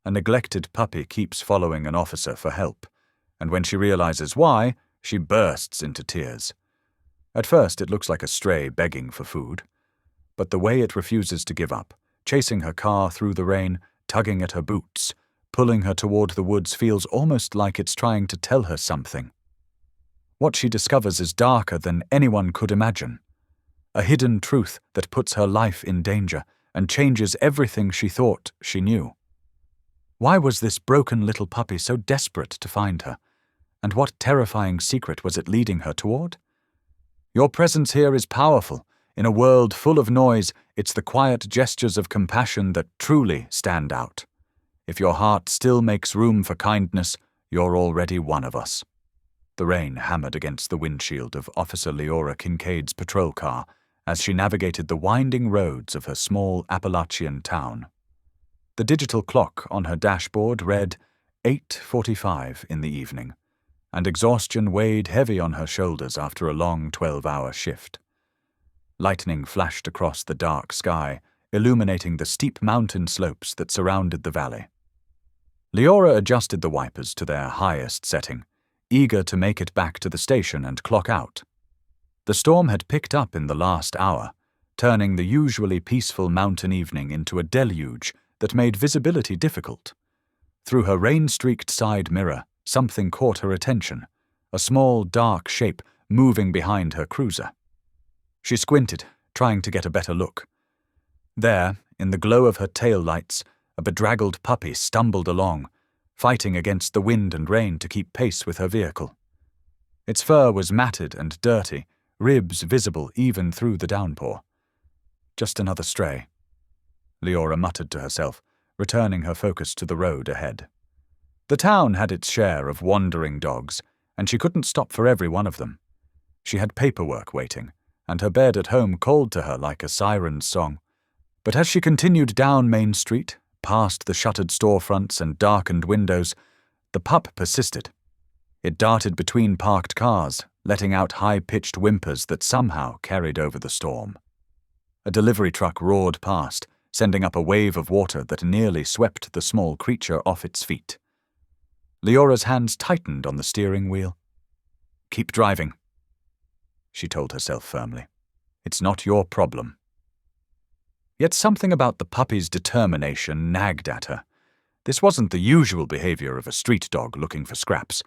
A neglected puppy keeps following an officer for help, and when she realizes why, she bursts into tears. At first, it looks like a stray begging for food, but the way it refuses to give up, chasing her car through the rain, tugging at her boots, pulling her toward the woods, feels almost like it's trying to tell her something. What she discovers is darker than anyone could imagine. A hidden truth that puts her life in danger and changes everything she thought she knew. Why was this broken little puppy so desperate to find her? And what terrifying secret was it leading her toward? Your presence here is powerful. In a world full of noise, it's the quiet gestures of compassion that truly stand out. If your heart still makes room for kindness, you're already one of us. The rain hammered against the windshield of Officer Leora Kincaid's patrol car as she navigated the winding roads of her small Appalachian town. The digital clock on her dashboard read 8:45 in the evening, and exhaustion weighed heavy on her shoulders after a long 12-hour shift. Lightning flashed across the dark sky, illuminating the steep mountain slopes that surrounded the valley. Leora adjusted the wipers to their highest setting, eager to make it back to the station and clock out. The storm had picked up in the last hour, turning the usually peaceful mountain evening into a deluge that made visibility difficult. Through her rain-streaked side mirror, something caught her attention, a small, dark shape moving behind her cruiser. She squinted, trying to get a better look. There, in the glow of her tail-lights, a bedraggled puppy stumbled along, fighting against the wind and rain to keep pace with her vehicle. Its fur was matted and dirty, ribs visible even through the downpour. Just another stray, Leora muttered to herself, returning her focus to the road ahead. The town had its share of wandering dogs, and she couldn't stop for every one of them. She had paperwork waiting, and her bed at home called to her like a siren's song. But as she continued down Main Street, past the shuttered storefronts and darkened windows, the pup persisted. It darted between parked cars, letting out high-pitched whimpers that somehow carried over the storm. A delivery truck roared past, sending up a wave of water that nearly swept the small creature off its feet. Leora's hands tightened on the steering wheel. "Keep driving," she told herself firmly. "It's not your problem." Yet something about the puppy's determination nagged at her. This wasn't the usual behavior of a street dog looking for scraps.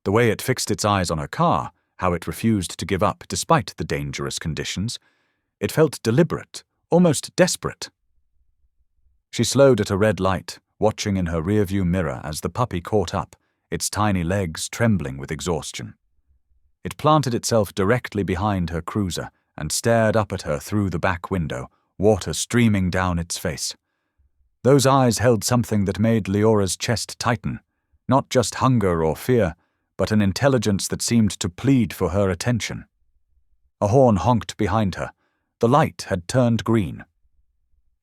The way it fixed its eyes on her car, how it refused to give up despite the dangerous conditions. It felt deliberate, almost desperate. She slowed at a red light, watching in her rearview mirror as the puppy caught up, its tiny legs trembling with exhaustion. It planted itself directly behind her cruiser and stared up at her through the back window, water streaming down its face. Those eyes held something that made Leora's chest tighten, not just hunger or fear, but an intelligence that seemed to plead for her attention. A horn honked behind her. The light had turned green.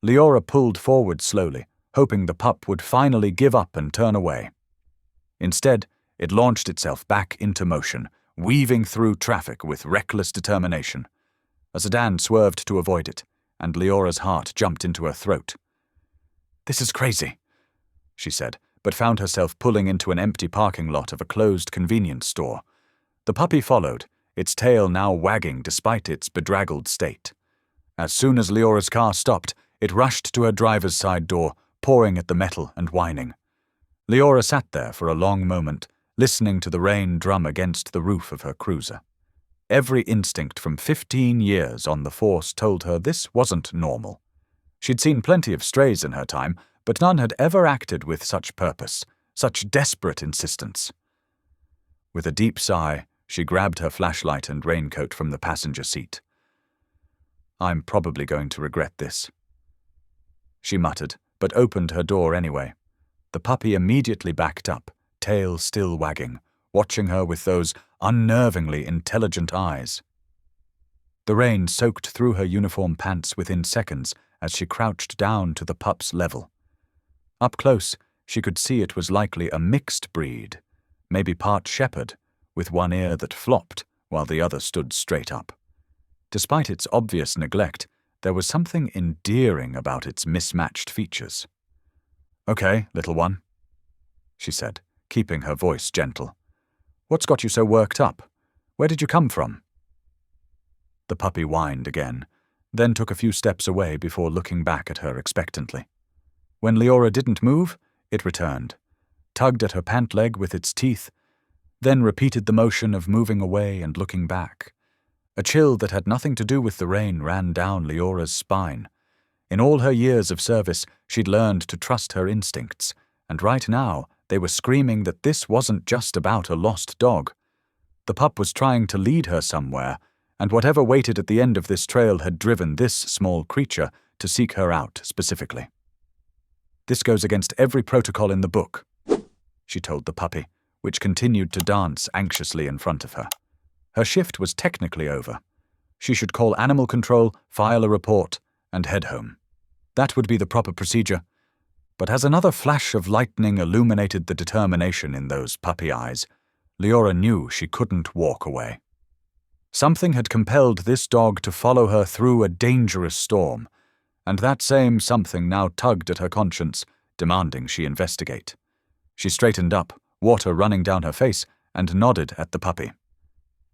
Leora pulled forward slowly, hoping the pup would finally give up and turn away. Instead, it launched itself back into motion, weaving through traffic with reckless determination. A sedan swerved to avoid it, and Leora's heart jumped into her throat. "This is crazy," she said, but found herself pulling into an empty parking lot of a closed convenience store. The puppy followed, its tail now wagging despite its bedraggled state. As soon as Leora's car stopped, it rushed to her driver's side door, pawing at the metal and whining. Leora sat there for a long moment, listening to the rain drum against the roof of her cruiser. Every instinct from 15 years on the force told her this wasn't normal. She'd seen plenty of strays in her time, but none had ever acted with such purpose, such desperate insistence. With a deep sigh, she grabbed her flashlight and raincoat from the passenger seat. "I'm probably going to regret this," she muttered, but opened her door anyway. The puppy immediately backed up, tail still wagging, watching her with those unnervingly intelligent eyes. The rain soaked through her uniform pants within seconds as she crouched down to the pup's level. Up close, she could see it was likely a mixed breed, maybe part shepherd, with one ear that flopped while the other stood straight up. Despite its obvious neglect, there was something endearing about its mismatched features. "Okay, little one," she said, keeping her voice gentle. "What's got you so worked up? Where did you come from?" The puppy whined again, then took a few steps away before looking back at her expectantly. When Leora didn't move, it returned, tugged at her pant leg with its teeth, then repeated the motion of moving away and looking back. A chill that had nothing to do with the rain ran down Leora's spine. In all her years of service, she'd learned to trust her instincts, and right now they were screaming that this wasn't just about a lost dog. The pup was trying to lead her somewhere, and whatever waited at the end of this trail had driven this small creature to seek her out specifically. "This goes against every protocol in the book," she told the puppy, which continued to dance anxiously in front of her. Her shift was technically over. She should call animal control, file a report, and head home. That would be the proper procedure. But as another flash of lightning illuminated the determination in those puppy eyes, Leora knew she couldn't walk away. Something had compelled this dog to follow her through a dangerous storm, and that same something now tugged at her conscience, demanding she investigate. She straightened up, water running down her face, and nodded at the puppy.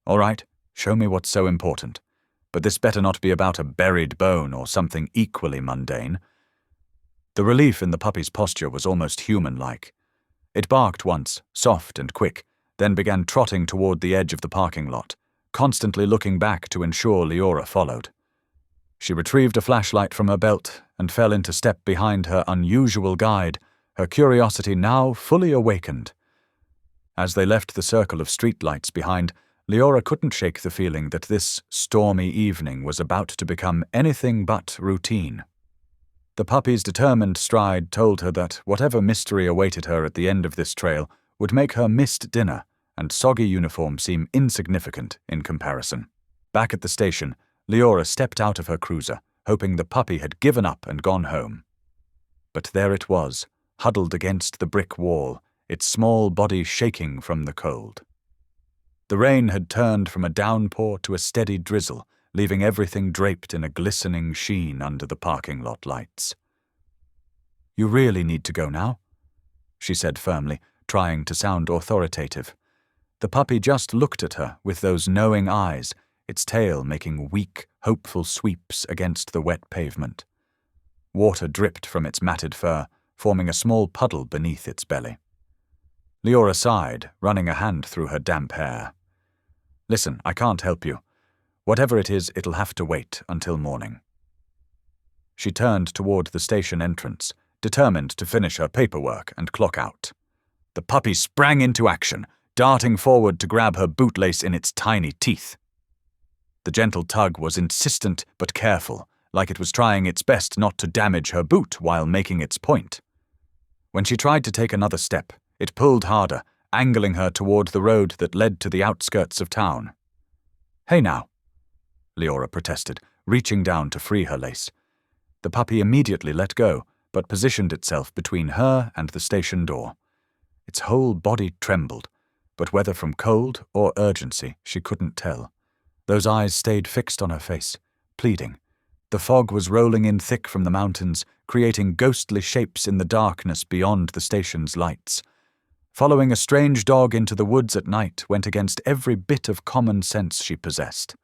"All right, show me what's so important. But this better not be about a buried bone or something equally mundane." The relief in the puppy's posture was almost human-like. It barked once, soft and quick, then began trotting toward the edge of the parking lot, constantly looking back to ensure Leora followed. She retrieved a flashlight from her belt and fell into step behind her unusual guide, her curiosity now fully awakened. As they left the circle of streetlights behind, Leora couldn't shake the feeling that this stormy evening was about to become anything but routine. The puppy's determined stride told her that whatever mystery awaited her at the end of this trail would make her missed dinner and soggy uniform seem insignificant in comparison. Back at the station, Leora stepped out of her cruiser, hoping the puppy had given up and gone home. But there it was, huddled against the brick wall, its small body shaking from the cold. The rain had turned from a downpour to a steady drizzle, leaving everything draped in a glistening sheen under the parking lot lights. "You really need to go now?" she said firmly, trying to sound authoritative. The puppy just looked at her with those knowing eyes, its tail making weak, hopeful sweeps against the wet pavement. Water dripped from its matted fur, forming a small puddle beneath its belly. Leora sighed, running a hand through her damp hair. "Listen, I can't help you. Whatever it is, it'll have to wait until morning." She turned toward the station entrance, determined to finish her paperwork and clock out. The puppy sprang into action, darting forward to grab her bootlace in its tiny teeth. The gentle tug was insistent but careful, like it was trying its best not to damage her boot while making its point. When she tried to take another step, it pulled harder, angling her toward the road that led to the outskirts of town. "Hey now," Leora protested, reaching down to free her lace. The puppy immediately let go, but positioned itself between her and the station door. Its whole body trembled, but whether from cold or urgency, she couldn't tell. Those eyes stayed fixed on her face, pleading. The fog was rolling in thick from the mountains, creating ghostly shapes in the darkness beyond the station's lights. Following a strange dog into the woods at night went against every bit of common sense she possessed.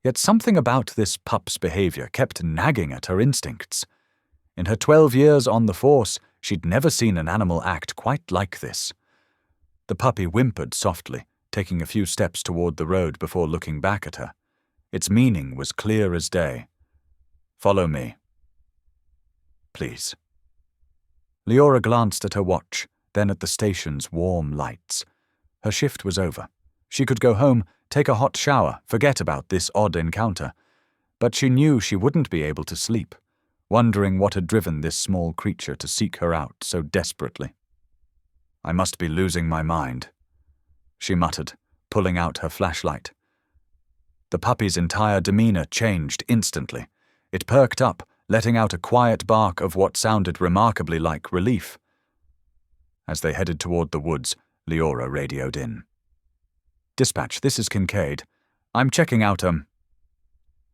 Yet something about this pup's behavior kept nagging at her instincts. In her 12 years on the force, she'd never seen an animal act quite like this. The puppy whimpered softly, taking a few steps toward the road before looking back at her. Its meaning was clear as day. "Follow me. Please." Leora glanced at her watch, then at the station's warm lights. Her shift was over. She could go home, take a hot shower, forget about this odd encounter. But she knew she wouldn't be able to sleep, wondering what had driven this small creature to seek her out so desperately. "I must be losing my mind," she muttered, pulling out her flashlight. The puppy's entire demeanor changed instantly. It perked up, letting out a quiet bark of what sounded remarkably like relief. As they headed toward the woods, Leora radioed in. "Dispatch, this is Kincaid. I'm checking out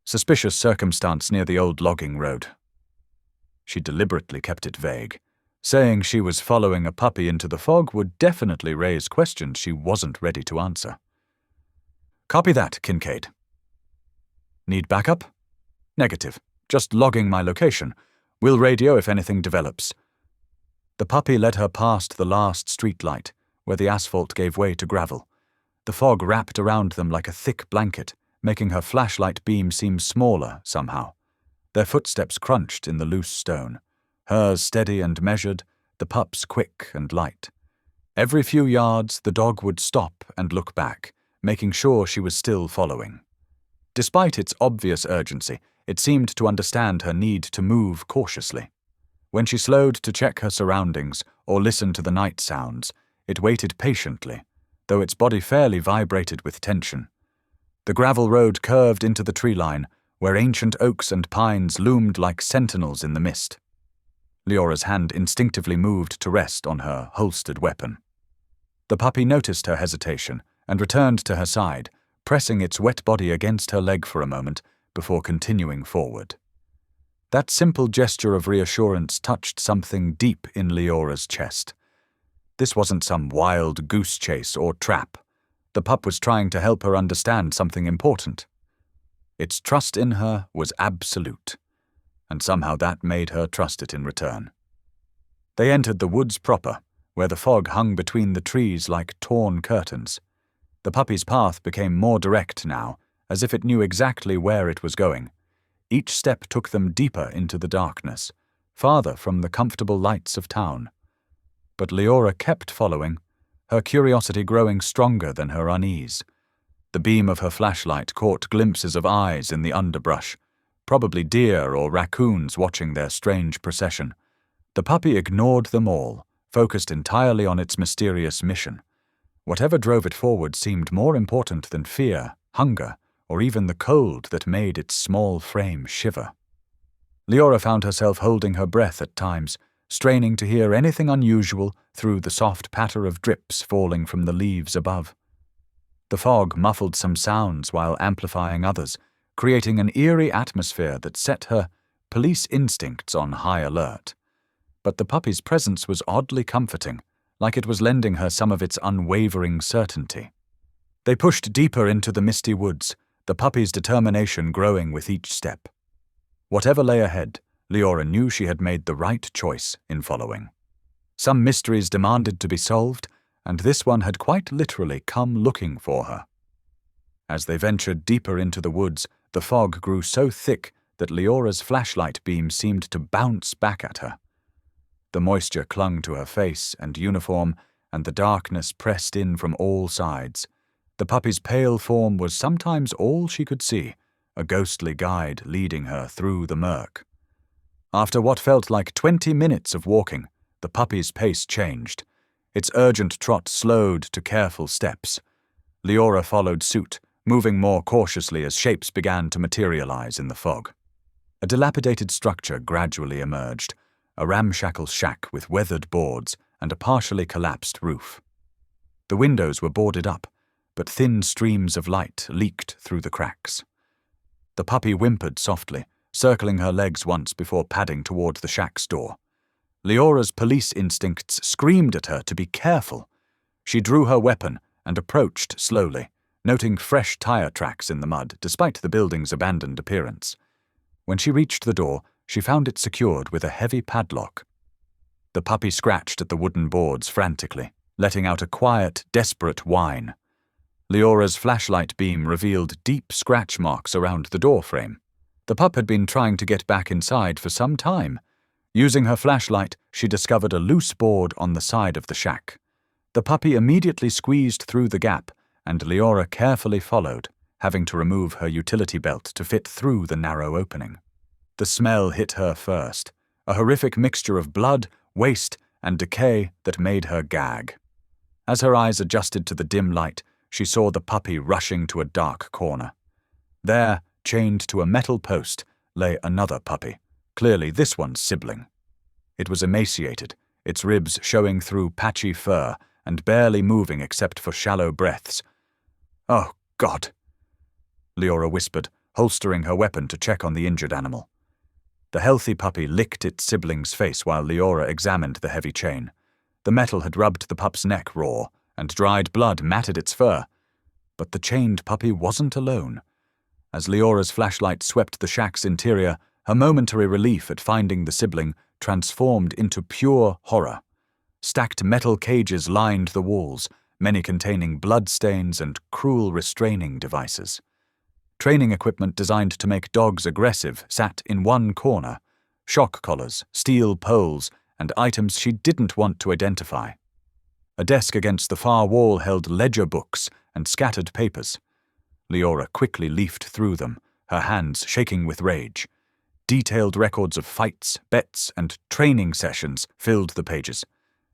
suspicious circumstance near the old logging road." She deliberately kept it vague, Saying she was following a puppy into the fog would definitely raise questions she wasn't ready to answer. Copy that, Kincaid. Need backup? Negative. Just logging my location. We'll radio if anything develops. The puppy led her past the last streetlight, where the asphalt gave way to gravel. The fog wrapped around them like a thick blanket, making her flashlight beam seem smaller somehow. Their footsteps crunched in the loose stone, hers steady and measured, the pup's quick and light. Every few yards, the dog would stop and look back, making sure she was still following. Despite its obvious urgency, it seemed to understand her need to move cautiously. When she slowed to check her surroundings or listen to the night sounds, it waited patiently, though its body fairly vibrated with tension. The gravel road curved into the tree line, where ancient oaks and pines loomed like sentinels in the mist. Leora's hand instinctively moved to rest on her holstered weapon. The puppy noticed her hesitation and returned to her side, pressing its wet body against her leg for a moment before continuing forward. That simple gesture of reassurance touched something deep in Leora's chest. This wasn't some wild goose chase or trap. The pup was trying to help her understand something important. Its trust in her was absolute, and somehow that made her trust it in return. They entered the woods proper, where the fog hung between the trees like torn curtains. The puppy's path became more direct now, as if it knew exactly where it was going. Each step took them deeper into the darkness, farther from the comfortable lights of town. But Leora kept following, her curiosity growing stronger than her unease. The beam of her flashlight caught glimpses of eyes in the underbrush, probably deer or raccoons watching their strange procession. The puppy ignored them all, focused entirely on its mysterious mission. Whatever drove it forward seemed more important than fear, hunger, or even the cold that made its small frame shiver. Leora found herself holding her breath at times, straining to hear anything unusual through the soft patter of drips falling from the leaves above. The fog muffled some sounds while amplifying others, creating an eerie atmosphere that set her police instincts on high alert. But the puppy's presence was oddly comforting, like it was lending her some of its unwavering certainty. They pushed deeper into the misty woods, the puppy's determination growing with each step. Whatever lay ahead, Leora knew she had made the right choice in following. Some mysteries demanded to be solved, and this one had quite literally come looking for her. As they ventured deeper into the woods, the fog grew so thick that Leora's flashlight beam seemed to bounce back at her. The moisture clung to her face and uniform, and the darkness pressed in from all sides. The puppy's pale form was sometimes all she could see, a ghostly guide leading her through the murk. After what felt like 20 minutes of walking, the puppy's pace changed. Its urgent trot slowed to careful steps. Leora followed suit, moving more cautiously as shapes began to materialize in the fog. A dilapidated structure gradually emerged, a ramshackle shack with weathered boards and a partially collapsed roof. The windows were boarded up, but thin streams of light leaked through the cracks. The puppy whimpered softly, circling her legs once before padding toward the shack's door. Leora's police instincts screamed at her to be careful. She drew her weapon and approached slowly, noting fresh tire tracks in the mud despite the building's abandoned appearance. When she reached the door, she found it secured with a heavy padlock. The puppy scratched at the wooden boards frantically, letting out a quiet, desperate whine. Leora's flashlight beam revealed deep scratch marks around the door frame. The pup had been trying to get back inside for some time. Using her flashlight, she discovered a loose board on the side of the shack. The puppy immediately squeezed through the gap, and Leora carefully followed, having to remove her utility belt to fit through the narrow opening. The smell hit her first, a horrific mixture of blood, waste, and decay that made her gag. As her eyes adjusted to the dim light, she saw the puppy rushing to a dark corner. There, chained to a metal post, lay another puppy, clearly this one's sibling. It was emaciated, its ribs showing through patchy fur and barely moving except for shallow breaths. "Oh, God," Leora whispered, holstering her weapon to check on the injured animal. The healthy puppy licked its sibling's face while Leora examined the heavy chain. The metal had rubbed the pup's neck raw, and dried blood matted its fur. But the chained puppy wasn't alone. As Leora's flashlight swept the shack's interior, her momentary relief at finding the sibling transformed into pure horror. Stacked metal cages lined the walls, many containing bloodstains and cruel restraining devices. Training equipment designed to make dogs aggressive sat in one corner: shock collars, steel poles, and items she didn't want to identify. A desk against the far wall held ledger books and scattered papers. Leora quickly leafed through them, her hands shaking with rage. Detailed records of fights, bets, and training sessions filled the pages.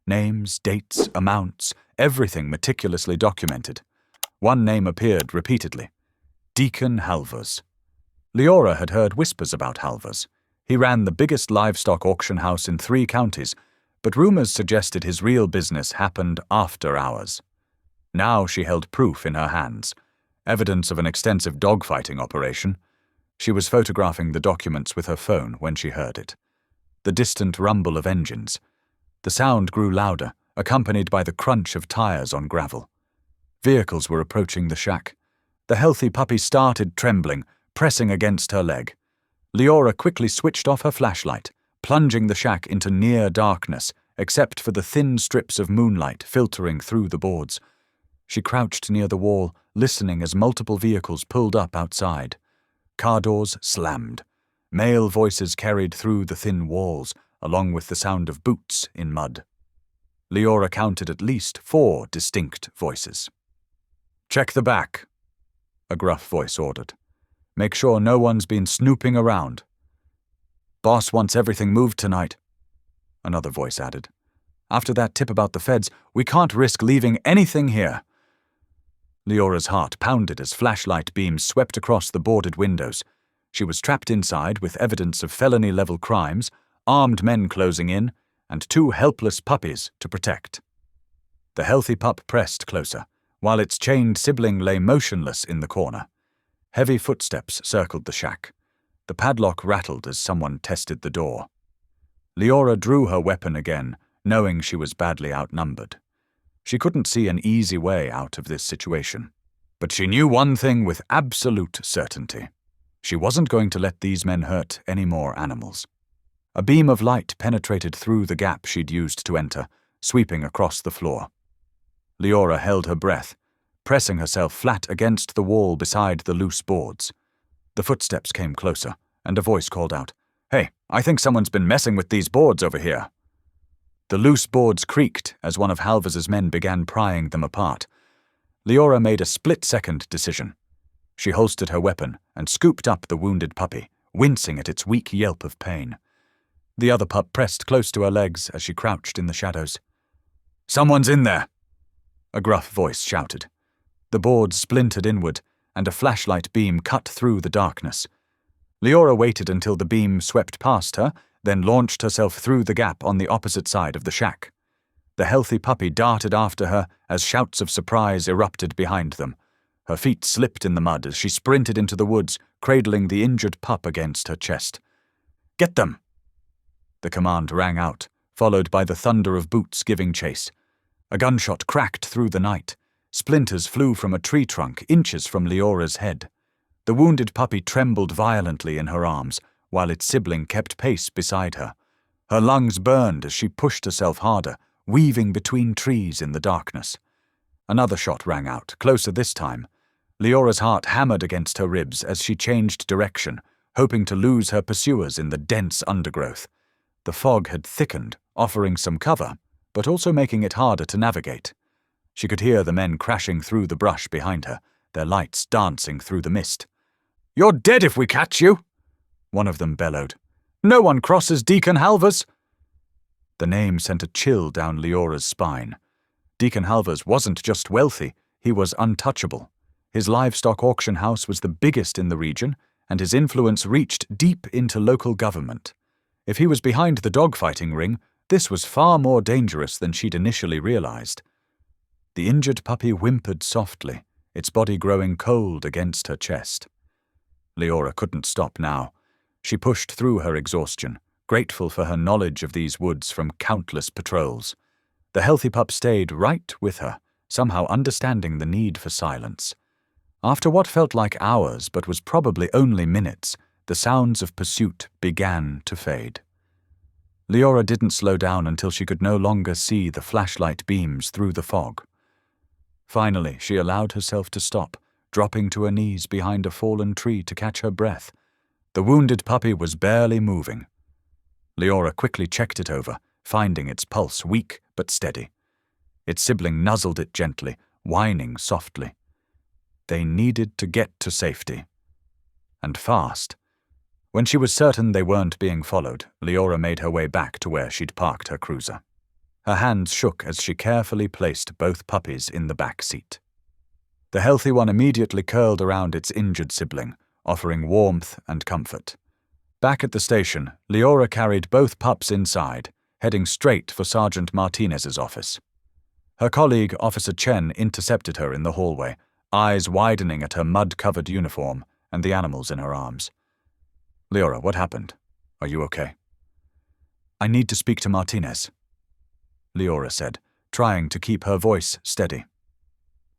Names, dates, amounts, everything meticulously documented. One name appeared repeatedly: Deacon Halvers. Leora had heard whispers about Halvers. He ran the biggest livestock auction house in 3 counties, but rumors suggested his real business happened after hours. Now she held proof in her hands, evidence of an extensive dogfighting operation. She was photographing the documents with her phone when she heard it. The distant rumble of engines. The sound grew louder, accompanied by the crunch of tires on gravel. Vehicles were approaching the shack. The healthy puppy started trembling, pressing against her leg. Leora quickly switched off her flashlight, plunging the shack into near darkness, except for the thin strips of moonlight filtering through the boards. She crouched near the wall, listening as multiple vehicles pulled up outside. Car doors slammed. Male voices carried through the thin walls, along with the sound of boots in mud. Leora counted at least 4 distinct voices. "Check the back," a gruff voice ordered. "Make sure no one's been snooping around." "Boss wants everything moved tonight," another voice added. "After that tip about the feds, we can't risk leaving anything here." Leora's heart pounded as flashlight beams swept across the boarded windows. She was trapped inside with evidence of felony-level crimes, armed men closing in, and 2 helpless puppies to protect. The healthy pup pressed closer, while its chained sibling lay motionless in the corner. Heavy footsteps circled the shack. The padlock rattled as someone tested the door. Leora drew her weapon again, knowing she was badly outnumbered. She couldn't see an easy way out of this situation. But she knew one thing with absolute certainty. She wasn't going to let these men hurt any more animals. A beam of light penetrated through the gap she'd used to enter, sweeping across the floor. Leora held her breath, pressing herself flat against the wall beside the loose boards. The footsteps came closer, and a voice called out, "Hey, I think someone's been messing with these boards over here." The loose boards creaked as one of Halvers's men began prying them apart. Leora made a split-second decision. She holstered her weapon and scooped up the wounded puppy, wincing at its weak yelp of pain. The other pup pressed close to her legs as she crouched in the shadows. "Someone's in there!" a gruff voice shouted. The boards splintered inward, and a flashlight beam cut through the darkness. Leora waited until the beam swept past her, then launched herself through the gap on the opposite side of the shack. The healthy puppy darted after her as shouts of surprise erupted behind them. Her feet slipped in the mud as she sprinted into the woods, cradling the injured pup against her chest. "Get them!" The command rang out, followed by the thunder of boots giving chase. A gunshot cracked through the night. Splinters flew from a tree trunk inches from Leora's head. The wounded puppy trembled violently in her arms, while its sibling kept pace beside her. Her lungs burned as she pushed herself harder, weaving between trees in the darkness. Another shot rang out, closer this time. Leora's heart hammered against her ribs as she changed direction, hoping to lose her pursuers in the dense undergrowth. The fog had thickened, offering some cover, but also making it harder to navigate. She could hear the men crashing through the brush behind her, their lights dancing through the mist. "You're dead if we catch you!" one of them bellowed. "No one crosses Deacon Halvers!" The name sent a chill down Leora's spine. Deacon Halvers wasn't just wealthy, he was untouchable. His livestock auction house was the biggest in the region, and his influence reached deep into local government. If he was behind the dogfighting ring, this was far more dangerous than she'd initially realized. The injured puppy whimpered softly, its body growing cold against her chest. Leora couldn't stop now. She pushed through her exhaustion, grateful for her knowledge of these woods from countless patrols. The healthy pup stayed right with her, somehow understanding the need for silence. After what felt like hours but was probably only minutes, the sounds of pursuit began to fade. Leora didn't slow down until she could no longer see the flashlight beams through the fog. Finally, she allowed herself to stop, dropping to her knees behind a fallen tree to catch her breath. The wounded puppy was barely moving. Leora quickly checked it over, finding its pulse weak but steady. Its sibling nuzzled it gently, whining softly. They needed to get to safety. And fast. When she was certain they weren't being followed, Leora made her way back to where she'd parked her cruiser. Her hands shook as she carefully placed both puppies in the back seat. The healthy one immediately curled around its injured sibling, offering warmth and comfort. Back at the station, Leora carried both pups inside, heading straight for Sergeant Martinez's office. Her colleague, Officer Chen, intercepted her in the hallway, eyes widening at her mud-covered uniform and the animals in her arms. "Leora, what happened? Are you okay?" "I need to speak to Martinez," Leora said, trying to keep her voice steady.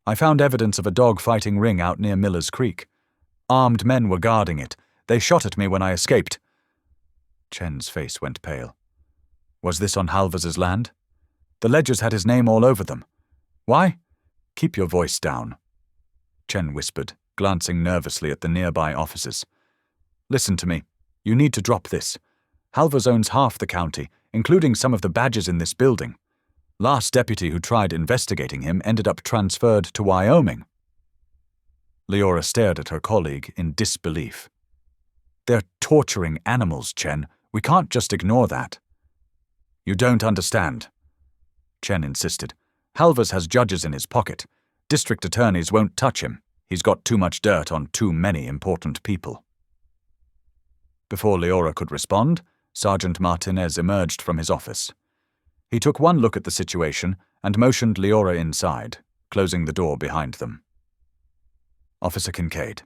"I found evidence of a dog-fighting ring out near Miller's Creek. Armed men were guarding it. They shot at me when I escaped." Chen's face went pale. "Was this on Halvers's land? The ledgers had his name all over them. Why?" "Keep your voice down," Chen whispered, glancing nervously at the nearby officers. "Listen to me. You need to drop this. Halvers owns half the county, including some of the badges in this building. Last deputy who tried investigating him ended up transferred to Wyoming." Leora stared at her colleague in disbelief. "They're torturing animals, Chen. We can't just ignore that." "You don't understand," Chen insisted. "Halvers has judges in his pocket. District attorneys won't touch him. He's got too much dirt on too many important people." Before Leora could respond, Sergeant Martinez emerged from his office. He took one look at the situation and motioned Leora inside, closing the door behind them. "Officer Kincaid,"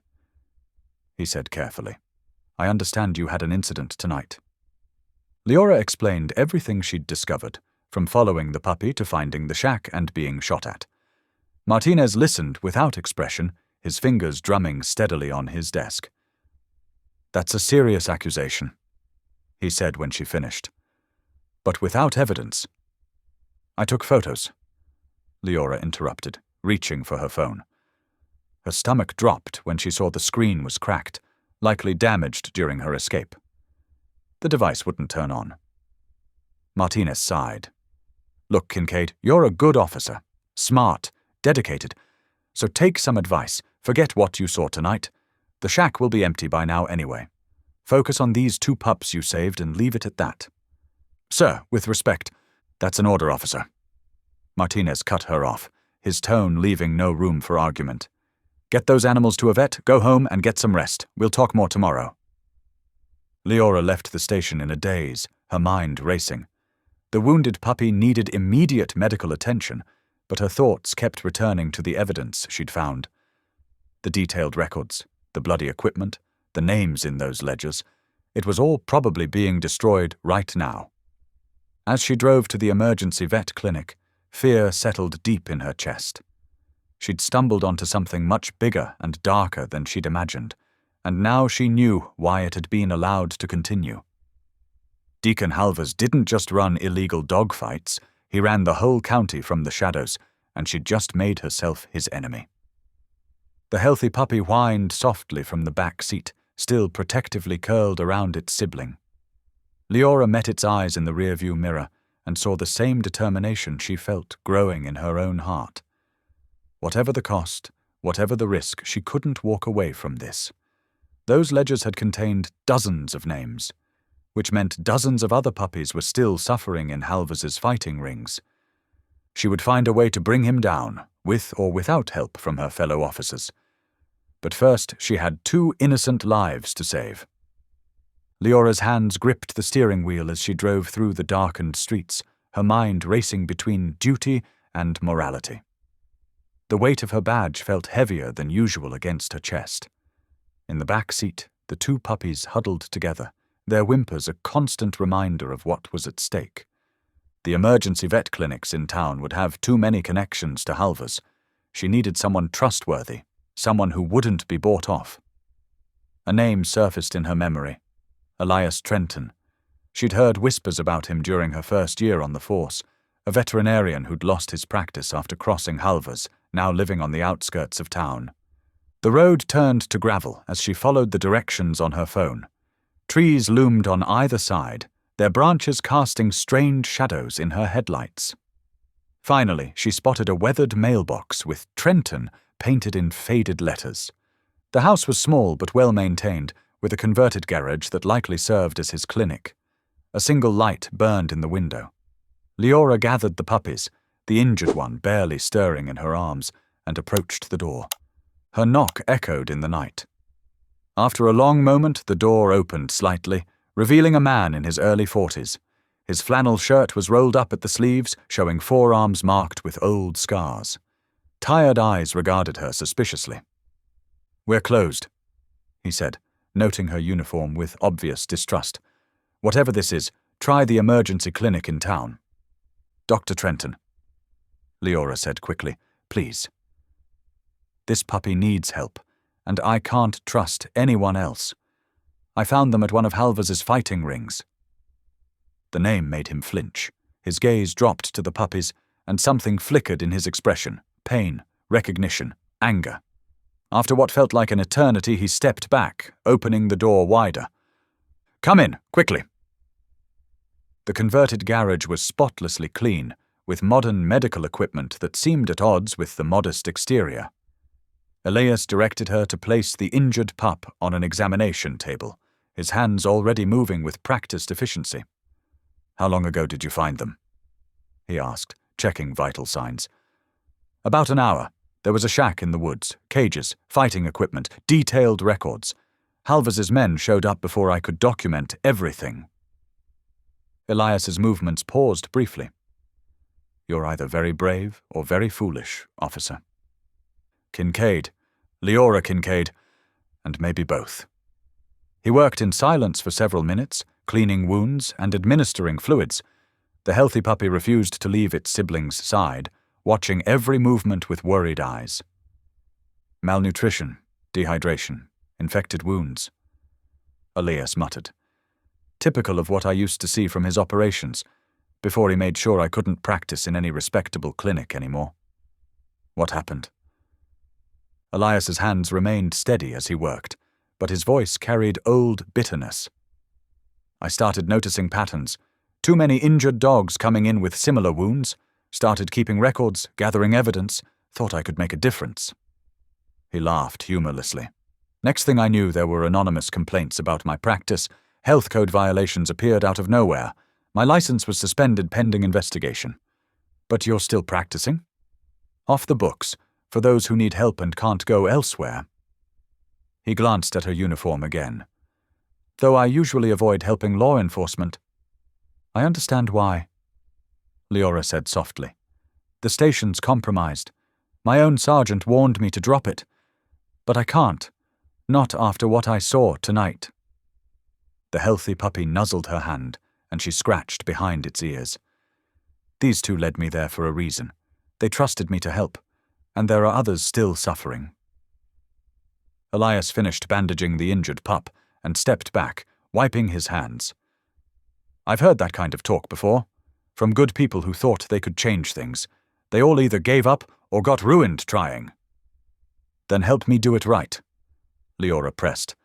he said carefully, "I understand you had an incident tonight." Leora explained everything she'd discovered, from following the puppy to finding the shack and being shot at. Martinez listened without expression, his fingers drumming steadily on his desk. "That's a serious accusation," he said when she finished. "But without evidence." "I took photos," Leora interrupted, reaching for her phone. Her stomach dropped when she saw the screen was cracked, likely damaged during her escape. The device wouldn't turn on. Martinez sighed. "Look, Kincaid, you're a good officer. Smart, dedicated. So take some advice. Forget what you saw tonight. The shack will be empty by now anyway. Focus on these 2 pups you saved and leave it at that." "Sir, with respect." "That's an order, officer." Martinez cut her off, his tone leaving no room for argument. "Get those animals to a vet, go home and get some rest. We'll talk more tomorrow." Leora left the station in a daze, her mind racing. The wounded puppy needed immediate medical attention, but her thoughts kept returning to the evidence she'd found. The detailed records, the bloody equipment, the names in those ledgers. It was all probably being destroyed right now. As she drove to the emergency vet clinic, fear settled deep in her chest. She'd stumbled onto something much bigger and darker than she'd imagined, and now she knew why it had been allowed to continue. Deacon Halvers didn't just run illegal dogfights, he ran the whole county from the shadows, and she'd just made herself his enemy. The healthy puppy whined softly from the back seat, still protectively curled around its sibling. Leora met its eyes in the rearview mirror and saw the same determination she felt growing in her own heart. Whatever the cost, whatever the risk, she couldn't walk away from this. Those ledgers had contained dozens of names, which meant dozens of other puppies were still suffering in Halvers's fighting rings. She would find a way to bring him down, with or without help from her fellow officers. But first, she had 2 innocent lives to save. Leora's hands gripped the steering wheel as she drove through the darkened streets, her mind racing between duty and morality. The weight of her badge felt heavier than usual against her chest. In the back seat, the two puppies huddled together, their whimpers a constant reminder of what was at stake. The emergency vet clinics in town would have too many connections to Halva's. She needed someone trustworthy, someone who wouldn't be bought off. A name surfaced in her memory: Elias Trenton. She'd heard whispers about him during her first year on the force, a veterinarian who'd lost his practice after crossing Halva's, now living on the outskirts of town. The road turned to gravel as she followed the directions on her phone. Trees loomed on either side, their branches casting strange shadows in her headlights. Finally, she spotted a weathered mailbox with Trenton painted in faded letters. The house was small but well-maintained, with a converted garage that likely served as his clinic. A single light burned in the window. Leora gathered the puppies, the injured one barely stirring in her arms, and approached the door. Her knock echoed in the night. After a long moment, the door opened slightly, revealing a man in his early 40s. His flannel shirt was rolled up at the sleeves, showing forearms marked with old scars. Tired eyes regarded her suspiciously. "We're closed," he said, noting her uniform with obvious distrust. "Whatever this is, try the emergency clinic in town." "Dr. Trenton," Leora said quickly, "please. This puppy needs help, and I can't trust anyone else. I found them at one of Halva's fighting rings." The name made him flinch. His gaze dropped to the puppies, and something flickered in his expression: pain, recognition, anger. After what felt like an eternity, he stepped back, opening the door wider. "Come in, quickly." The converted garage was spotlessly clean, with modern medical equipment that seemed at odds with the modest exterior. Elias directed her to place the injured pup on an examination table, his hands already moving with practiced efficiency. "How long ago did you find them?" he asked, checking vital signs. "About an hour. There was a shack in the woods, cages, fighting equipment, detailed records. Halva's men showed up before I could document everything." Elias's movements paused briefly. "You're either very brave or very foolish, officer." Kincaid, Leora Kincaid, and maybe both. He worked in silence for several minutes, cleaning wounds and administering fluids. The healthy puppy refused to leave its sibling's side, watching every movement with worried eyes. "Malnutrition, dehydration, infected wounds," Elias muttered. "Typical of what I used to see from his operations, before he made sure I couldn't practice in any respectable clinic anymore." "What happened?" Elias's hands remained steady as he worked, but his voice carried old bitterness. "I started noticing patterns. Too many injured dogs coming in with similar wounds. Started keeping records, gathering evidence, thought I could make a difference." He laughed humorlessly. "Next thing I knew, there were anonymous complaints about my practice. Health code violations appeared out of nowhere. My license was suspended pending investigation." "But you're still practicing?" "Off the books, for those who need help and can't go elsewhere." He glanced at her uniform again. "Though I usually avoid helping law enforcement." "I understand why," Leora said softly. "The station's compromised. My own sergeant warned me to drop it. But I can't. Not after what I saw tonight." The healthy puppy nuzzled her hand, and she scratched behind its ears. "These two led me there for a reason. They trusted me to help, and there are others still suffering." Elias finished bandaging the injured pup and stepped back, wiping his hands. "I've heard that kind of talk before. From good people who thought they could change things. They all either gave up or got ruined trying." "Then help me do it right," Leora pressed.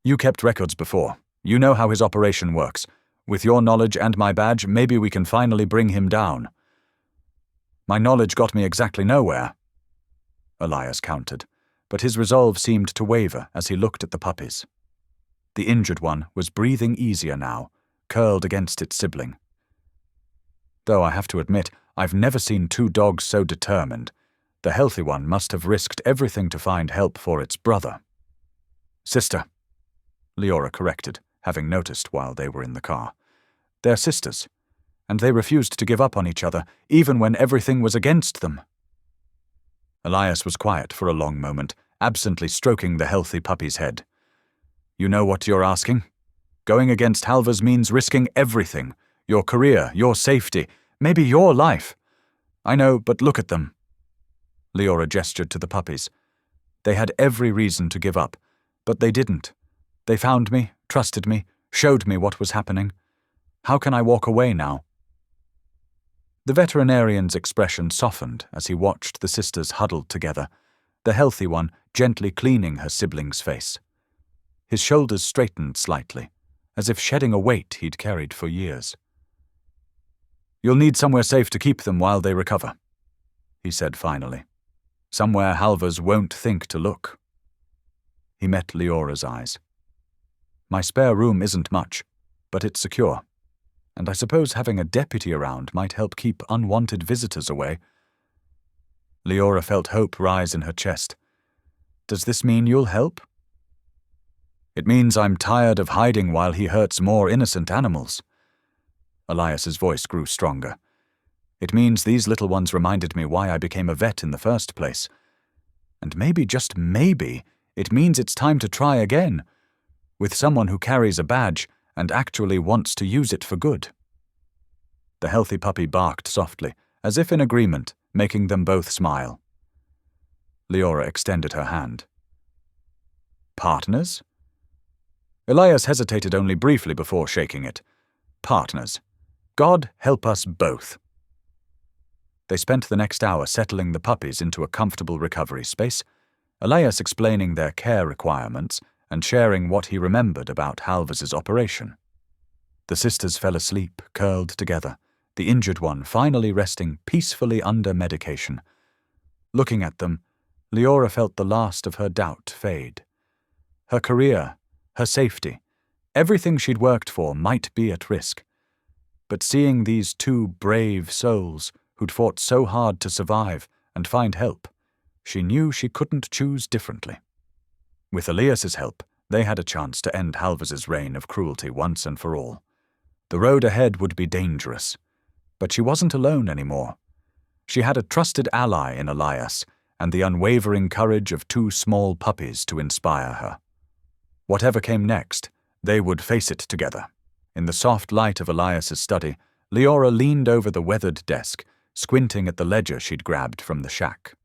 "You kept records before. You know how his operation works. With your knowledge and my badge, maybe we can finally bring him down." "My knowledge got me exactly nowhere," Elias countered, but his resolve seemed to waver as he looked at the puppies. The injured one was breathing easier now, curled against its sibling. "Though I have to admit, I've never seen two dogs so determined. The healthy one must have risked everything to find help for its brother." "Sister," Leora corrected, having noticed while they were in the car. "They're sisters, and they refused to give up on each other, even when everything was against them." Elias was quiet for a long moment, absently stroking the healthy puppy's head. You know what you're asking? Going against Halvers means risking everything. Your career, your safety, maybe your life. I know, but look at them. Leora gestured to the puppies. They had every reason to give up, but they didn't. They found me, trusted me, showed me what was happening. How can I walk away now? The veterinarian's expression softened as he watched the sisters huddled together, the healthy one gently cleaning her sibling's face. His shoulders straightened slightly, as if shedding a weight he'd carried for years. You'll need somewhere safe to keep them while they recover, he said finally. Somewhere Halvers won't think to look. He met Leora's eyes. My spare room isn't much, but it's secure, and I suppose having a deputy around might help keep unwanted visitors away. Leora felt hope rise in her chest. Does this mean you'll help? It means I'm tired of hiding while he hurts more innocent animals. Elias's voice grew stronger. It means these little ones reminded me why I became a vet in the first place. And maybe, just maybe, it means it's time to try again, with someone who carries a badge and actually wants to use it for good. The healthy puppy barked softly, as if in agreement, making them both smile. Leora extended her hand. Partners? Elias hesitated only briefly before shaking it. Partners. God help us both. They spent the next hour settling the puppies into a comfortable recovery space, Elias explaining their care requirements and sharing what he remembered about Halvers's operation. The sisters fell asleep, curled together, the injured one finally resting peacefully under medication. Looking at them, Leora felt the last of her doubt fade. Her career, her safety, everything she'd worked for might be at risk. But seeing these two brave souls who'd fought so hard to survive and find help, she knew she couldn't choose differently. With Elias's help, they had a chance to end Halvers's reign of cruelty once and for all. The road ahead would be dangerous, but she wasn't alone anymore. She had a trusted ally in Elias and the unwavering courage of two small puppies to inspire her. Whatever came next, they would face it together. In the soft light of Elias's study, Leora leaned over the weathered desk, squinting at the ledger she'd grabbed from the shack.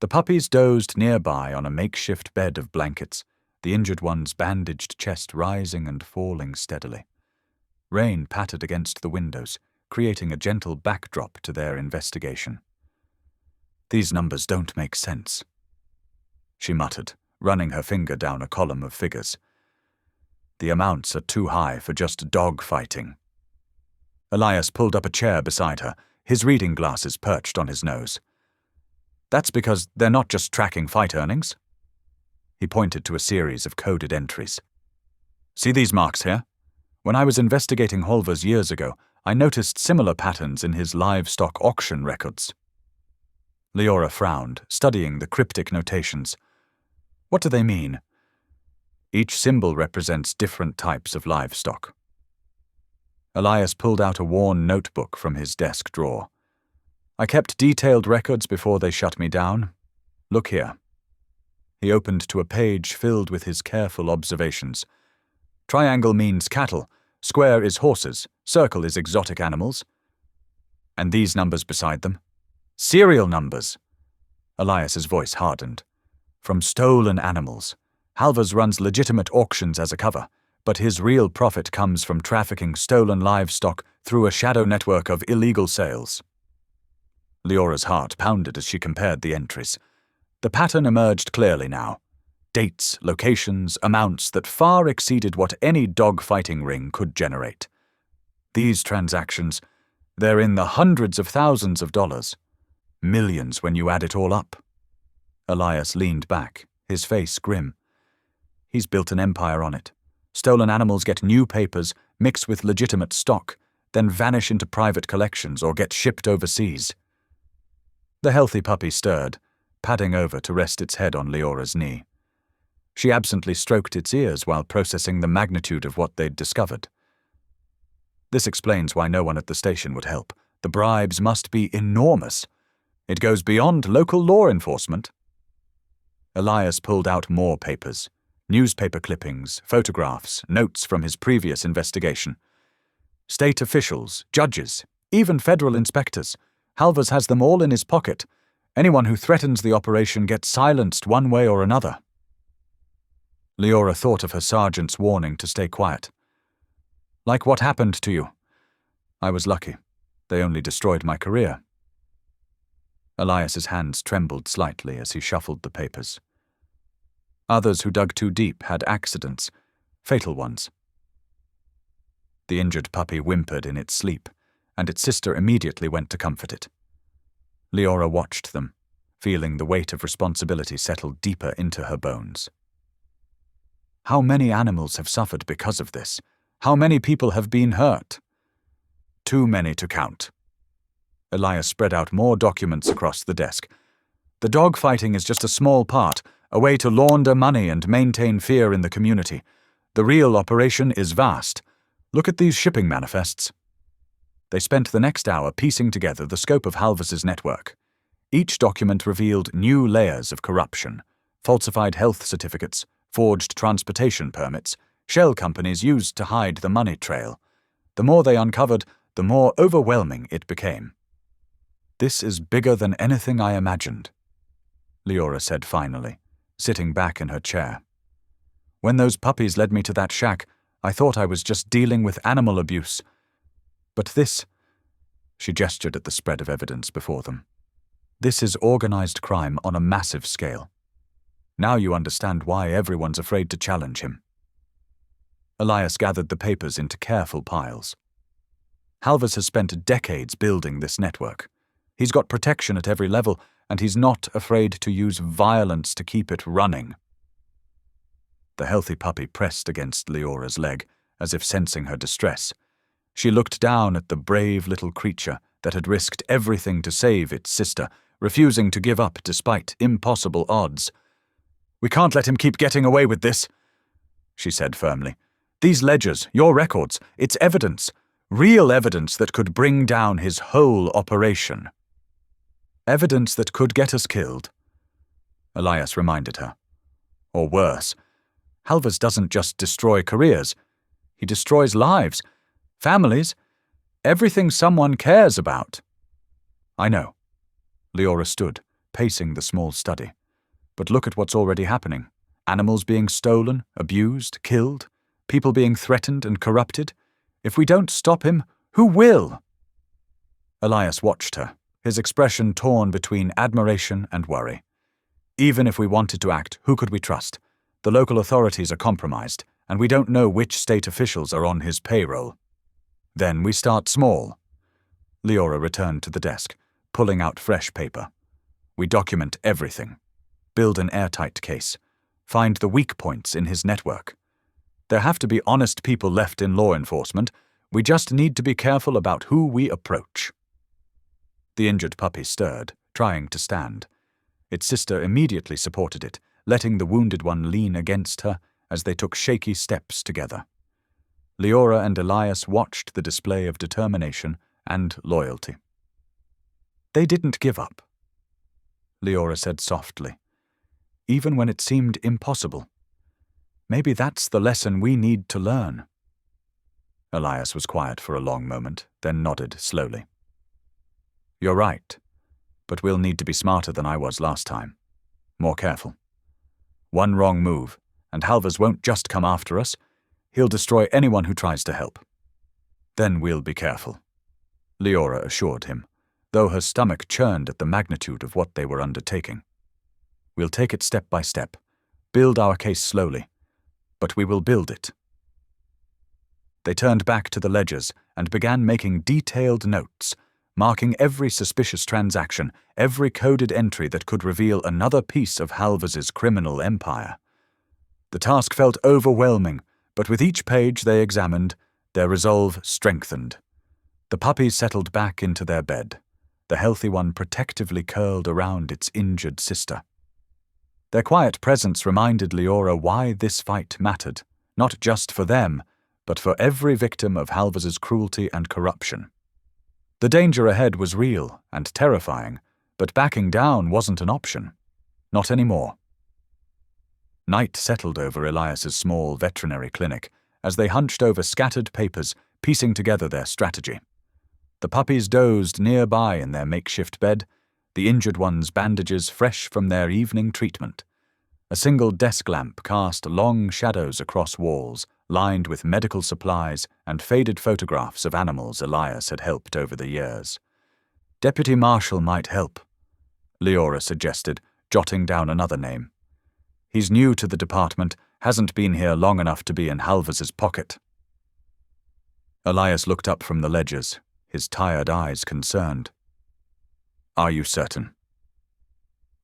The puppies dozed nearby on a makeshift bed of blankets, the injured one's bandaged chest rising and falling steadily. Rain pattered against the windows, creating a gentle backdrop to their investigation. These numbers don't make sense, she muttered, running her finger down a column of figures. The amounts are too high for just dog fighting. Elias pulled up a chair beside her, his reading glasses perched on his nose. That's because they're not just tracking fight earnings. He pointed to a series of coded entries. See these marks here? When I was investigating Halvers years ago, I noticed similar patterns in his livestock auction records. Leora frowned, studying the cryptic notations. What do they mean? Each symbol represents different types of livestock. Elias pulled out a worn notebook from his desk drawer. I kept detailed records before they shut me down. Look here. He opened to a page filled with his careful observations. Triangle means cattle, square is horses, circle is exotic animals. And these numbers beside them? Serial numbers! Elias's voice hardened. From stolen animals. Halvers runs legitimate auctions as a cover, but his real profit comes from trafficking stolen livestock through a shadow network of illegal sales. Leora's heart pounded as she compared the entries. The pattern emerged clearly now. Dates, locations, amounts that far exceeded what any dog-fighting ring could generate. These transactions, they're in the hundreds of thousands of dollars. Millions when you add it all up. Elias leaned back, his face grim. He's built an empire on it. Stolen animals get new papers, mix with legitimate stock, then vanish into private collections or get shipped overseas. The healthy puppy stirred, padding over to rest its head on Leora's knee. She absently stroked its ears while processing the magnitude of what they'd discovered. This explains why no one at the station would help. The bribes must be enormous. It goes beyond local law enforcement. Elias pulled out more papers, Newspaper clippings, photographs, notes from his previous investigation. State officials, judges, even federal inspectors. Halvers has them all in his pocket. Anyone who threatens the operation gets silenced one way or another. Leora thought of her sergeant's warning to stay quiet. Like what happened to you? I was lucky. They only destroyed my career. Elias's hands trembled slightly as he shuffled the papers. Others who dug too deep had accidents, fatal ones. The injured puppy whimpered in its sleep, and its sister immediately went to comfort it. Leora watched them, feeling the weight of responsibility settle deeper into her bones. How many animals have suffered because of this? How many people have been hurt? Too many to count. Elias spread out more documents across the desk. The dogfighting is just a small part, a way to launder money and maintain fear in the community. The real operation is vast. Look at these shipping manifests. They spent the next hour piecing together the scope of Halvers's network. Each document revealed new layers of corruption, falsified health certificates, forged transportation permits, shell companies used to hide the money trail. The more they uncovered, the more overwhelming it became. This is bigger than anything I imagined, Leora said finally, sitting back in her chair. When those puppies led me to that shack, I thought I was just dealing with animal abuse. But this, she gestured at the spread of evidence before them. This is organized crime on a massive scale. Now you understand why everyone's afraid to challenge him. Elias gathered the papers into careful piles. Halvers has spent decades building this network. He's got protection at every level, and he's not afraid to use violence to keep it running. The healthy puppy pressed against Leora's leg, as if sensing her distress. She looked down at the brave little creature that had risked everything to save its sister, refusing to give up despite impossible odds. "We can't let him keep getting away with this," she said firmly. "These ledgers, your records, it's evidence, real evidence that could bring down his whole operation." "Evidence that could get us killed," Elias reminded her. "Or worse. Halvers doesn't just destroy careers. He destroys lives, families, everything someone cares about." "I know." Leora stood, pacing the small study. "But look at what's already happening. Animals being stolen, abused, killed, people being threatened and corrupted. If we don't stop him, who will?" Elias watched her, his expression torn between admiration and worry. "Even if we wanted to act, who could we trust? The local authorities are compromised, and we don't know which state officials are on his payroll." "Then we start small." Leora returned to the desk, pulling out fresh paper. "We document everything. Build an airtight case. Find the weak points in his network. There have to be honest people left in law enforcement. We just need to be careful about who we approach." The injured puppy stirred, trying to stand. Its sister immediately supported it, letting the wounded one lean against her as they took shaky steps together. Leora and Elias watched the display of determination and loyalty. "They didn't give up," Leora said softly, "even when it seemed impossible. Maybe that's the lesson we need to learn." Elias was quiet for a long moment, then nodded slowly. "You're right, but we'll need to be smarter than I was last time. More careful. One wrong move, and Halvers won't just come after us. He'll destroy anyone who tries to help. Then we'll be careful," Leora assured him, though her stomach churned at the magnitude of what they were undertaking. "We'll take it step by step, build our case slowly, but we will build it." They turned back to the ledgers and began making detailed notes, marking every suspicious transaction, every coded entry that could reveal another piece of Halvers's criminal empire. The task felt overwhelming, but with each page they examined, their resolve strengthened. The puppies settled back into their bed, the healthy one protectively curled around its injured sister. Their quiet presence reminded Leora why this fight mattered, not just for them, but for every victim of Halvers's cruelty and corruption. The danger ahead was real and terrifying, but backing down wasn't an option. Not anymore. Night settled over Elias's small veterinary clinic as they hunched over scattered papers, piecing together their strategy. The puppies dozed nearby in their makeshift bed, the injured ones' bandages fresh from their evening treatment. A single desk lamp cast long shadows across walls, lined with medical supplies and faded photographs of animals Elias had helped over the years. Deputy Marshal might help, Leora suggested, jotting down another name. He's new to the department, hasn't been here long enough to be in Halvers's pocket. Elias looked up from the ledgers, his tired eyes concerned. Are you certain?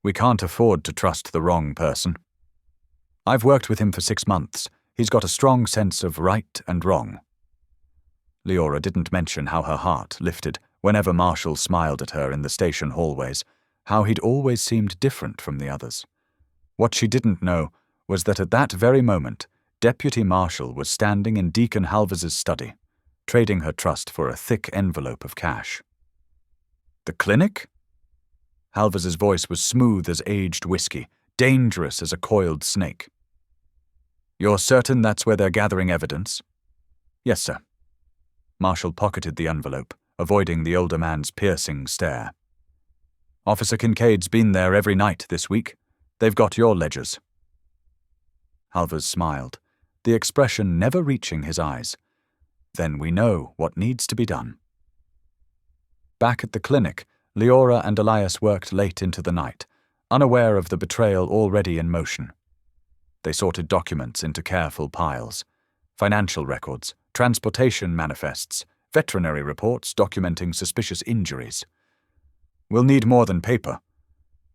We can't afford to trust the wrong person. I've worked with him for 6 months. He's got a strong sense of right and wrong. Leora didn't mention how her heart lifted whenever Marshall smiled at her in the station hallways, how he'd always seemed different from the others. What she didn't know was that at that very moment, Deputy Marshall was standing in Deacon Halvers's study, trading her trust for a thick envelope of cash. The clinic? Halvers's voice was smooth as aged whiskey, dangerous as a coiled snake. You're certain that's where they're gathering evidence? Yes, sir. Marshall pocketed the envelope, avoiding the older man's piercing stare. Officer Kincaid's been there every night this week. They've got your ledgers. Halvers smiled, the expression never reaching his eyes. Then we know what needs to be done. Back at the clinic, Leora and Elias worked late into the night, unaware of the betrayal already in motion. They sorted documents into careful piles. Financial records, transportation manifests, veterinary reports documenting suspicious injuries. We'll need more than paper,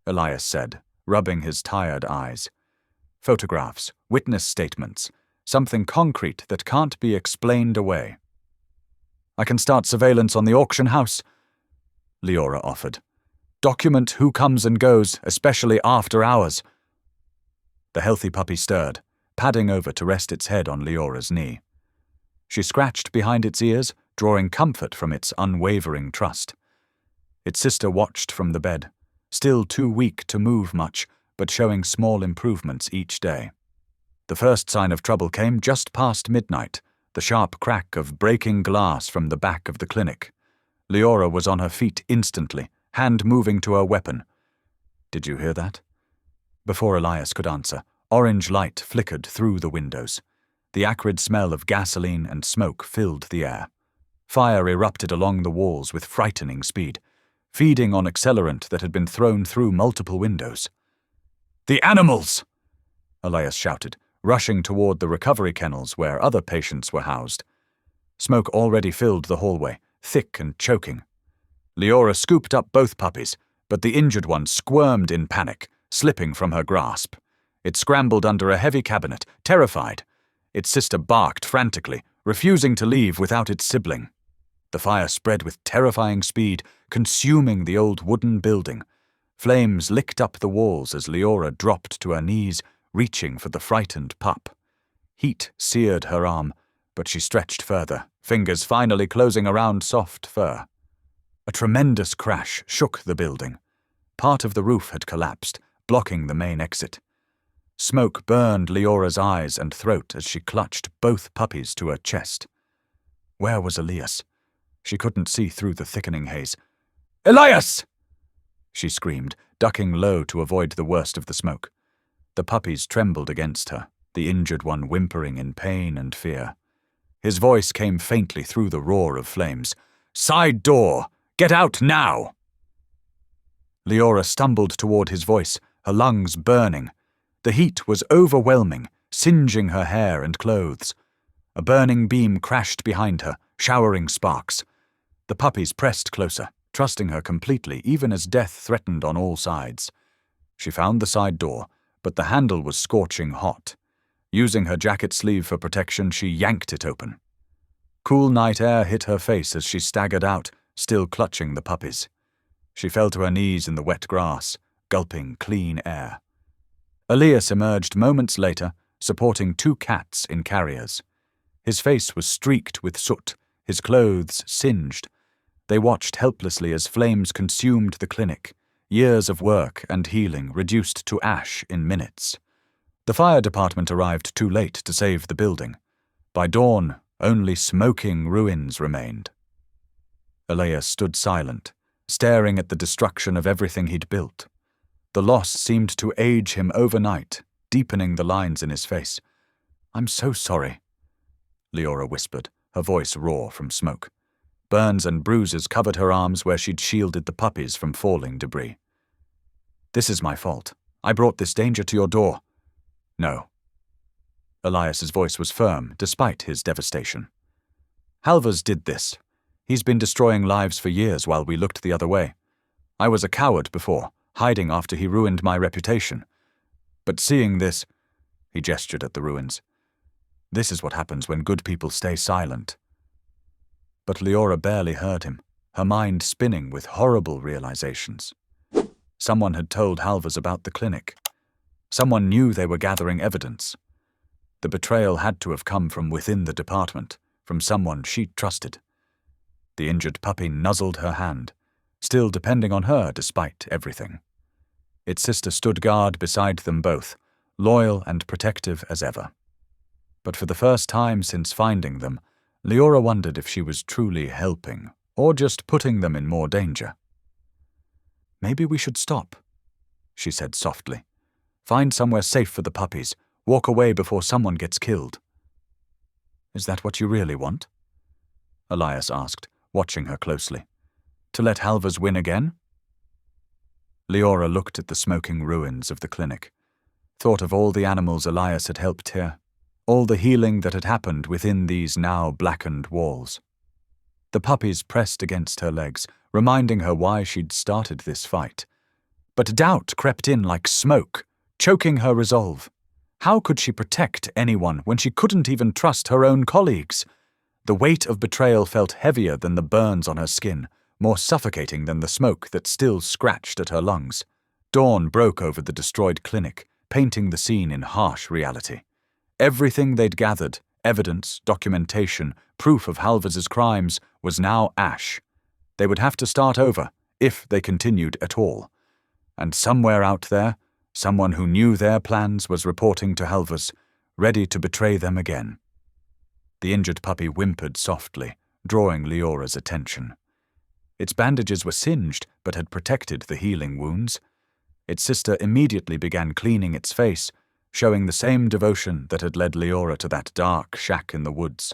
Elias said, rubbing his tired eyes. Photographs, witness statements, something concrete that can't be explained away. I can start surveillance on the auction house, Leora offered. Document who comes and goes, especially after hours. The healthy puppy stirred, padding over to rest its head on Leora's knee. She scratched behind its ears, drawing comfort from its unwavering trust. Its sister watched from the bed, still too weak to move much, but showing small improvements each day. The first sign of trouble came just past midnight, the sharp crack of breaking glass from the back of the clinic. Leora was on her feet instantly, hand moving to her weapon. Did you hear that? Before Elias could answer, orange light flickered through the windows. The acrid smell of gasoline and smoke filled the air. Fire erupted along the walls with frightening speed, feeding on accelerant that had been thrown through multiple windows. The animals! Elias shouted, rushing toward the recovery kennels where other patients were housed. Smoke already filled the hallway, thick and choking. Leora scooped up both puppies, but the injured one squirmed in panic, slipping from her grasp. It scrambled under a heavy cabinet, terrified. Its sister barked frantically, refusing to leave without its sibling. The fire spread with terrifying speed, consuming the old wooden building. Flames licked up the walls as Leora dropped to her knees, reaching for the frightened pup. Heat seared her arm, but she stretched further, fingers finally closing around soft fur. A tremendous crash shook the building. Part of the roof had collapsed, blocking the main exit. Smoke burned Leora's eyes and throat as she clutched both puppies to her chest. Where was Elias? She couldn't see through the thickening haze. Elias! She screamed, ducking low to avoid the worst of the smoke. The puppies trembled against her, the injured one whimpering in pain and fear. His voice came faintly through the roar of flames. Side door! Get out now! Leora stumbled toward his voice, her lungs burning. The heat was overwhelming, singeing her hair and clothes. A burning beam crashed behind her, showering sparks. The puppies pressed closer, trusting her completely, even as death threatened on all sides. She found the side door, but the handle was scorching hot. Using her jacket sleeve for protection, she yanked it open. Cool night air hit her face as she staggered out, still clutching the puppies. She fell to her knees in the wet grass, gulping clean air. Elias emerged moments later, supporting 2 cats in carriers. His face was streaked with soot, his clothes singed. They watched helplessly as flames consumed the clinic, years of work and healing reduced to ash in minutes. The fire department arrived too late to save the building. By dawn, only smoking ruins remained. Elias stood silent, staring at the destruction of everything he'd built. The loss seemed to age him overnight, deepening the lines in his face. "I'm so sorry," Leora whispered, her voice raw from smoke. Burns and bruises covered her arms where she'd shielded the puppies from falling debris. "This is my fault. I brought this danger to your door." "No." Elias's voice was firm, despite his devastation. "Halvers did this. He's been destroying lives for years while we looked the other way. I was a coward before, hiding after he ruined my reputation. But seeing this," he gestured at the ruins, "this is what happens when good people stay silent." But Leora barely heard him, her mind spinning with horrible realizations. Someone had told Halvers about the clinic. Someone knew they were gathering evidence. The betrayal had to have come from within the department, from someone she trusted. The injured puppy nuzzled her hand, still depending on her despite everything. Its sister stood guard beside them both, loyal and protective as ever. But for the first time since finding them, Leora wondered if she was truly helping, or just putting them in more danger. "Maybe we should stop," she said softly. "Find somewhere safe for the puppies. Walk away before someone gets killed." "Is that what you really want?" Elias asked, watching her closely. "To let Halvers win again?" Leora looked at the smoking ruins of the clinic, thought of all the animals Elias had helped here, all the healing that had happened within these now blackened walls. The puppies pressed against her legs, reminding her why she'd started this fight. But doubt crept in like smoke, choking her resolve. How could she protect anyone when she couldn't even trust her own colleagues? The weight of betrayal felt heavier than the burns on her skin, more suffocating than the smoke that still scratched at her lungs. Dawn broke over the destroyed clinic, painting the scene in harsh reality. Everything they'd gathered, evidence, documentation, proof of Halvers's crimes, was now ash. They would have to start over, if they continued at all. And somewhere out there, someone who knew their plans was reporting to Halvers, ready to betray them again. The injured puppy whimpered softly, drawing Leora's attention. Its bandages were singed, but had protected the healing wounds. Its sister immediately began cleaning its face, showing the same devotion that had led Leora to that dark shack in the woods.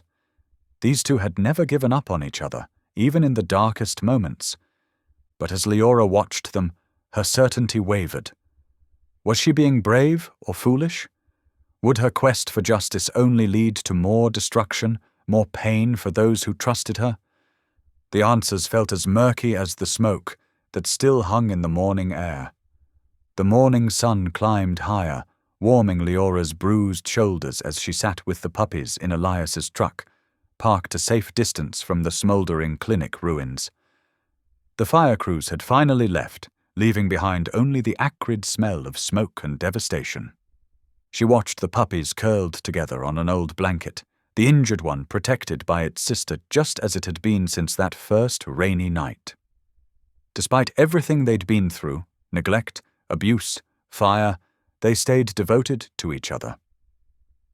These two had never given up on each other, even in the darkest moments. But as Leora watched them, her certainty wavered. Was she being brave or foolish? Would her quest for justice only lead to more destruction, more pain for those who trusted her? The answers felt as murky as the smoke that still hung in the morning air. The morning sun climbed higher, warming Leora's bruised shoulders as she sat with the puppies in Elias's truck, parked a safe distance from the smouldering clinic ruins. The fire crews had finally left, leaving behind only the acrid smell of smoke and devastation. She watched the puppies curled together on an old blanket, the injured one protected by its sister just as it had been since that first rainy night. Despite everything they'd been through, neglect, abuse, fire, they stayed devoted to each other.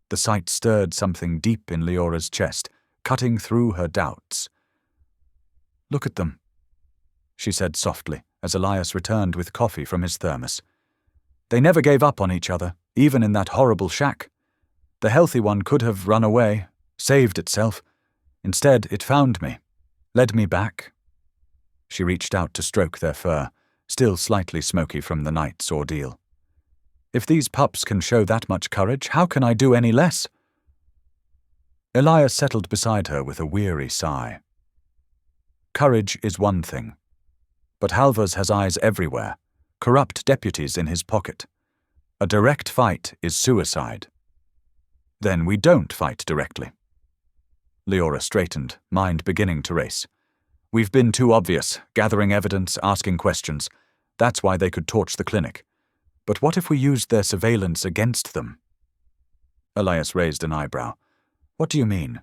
The sight stirred something deep in Leora's chest, cutting through her doubts. "Look at them," she said softly as Elias returned with coffee from his thermos. "They never gave up on each other, even in that horrible shack. The healthy one could have run away, saved itself. Instead, it found me, led me back." She reached out to stroke their fur, still slightly smoky from the night's ordeal. "If these pups can show that much courage, how can I do any less?" Elias settled beside her with a weary sigh. "Courage is one thing. But Halvers has eyes everywhere, corrupt deputies in his pocket. A direct fight is suicide." "Then we don't fight directly." Leora straightened, mind beginning to race. "We've been too obvious, gathering evidence, asking questions. That's why they could torch the clinic. But what if we used their surveillance against them?" Elias raised an eyebrow. "What do you mean?"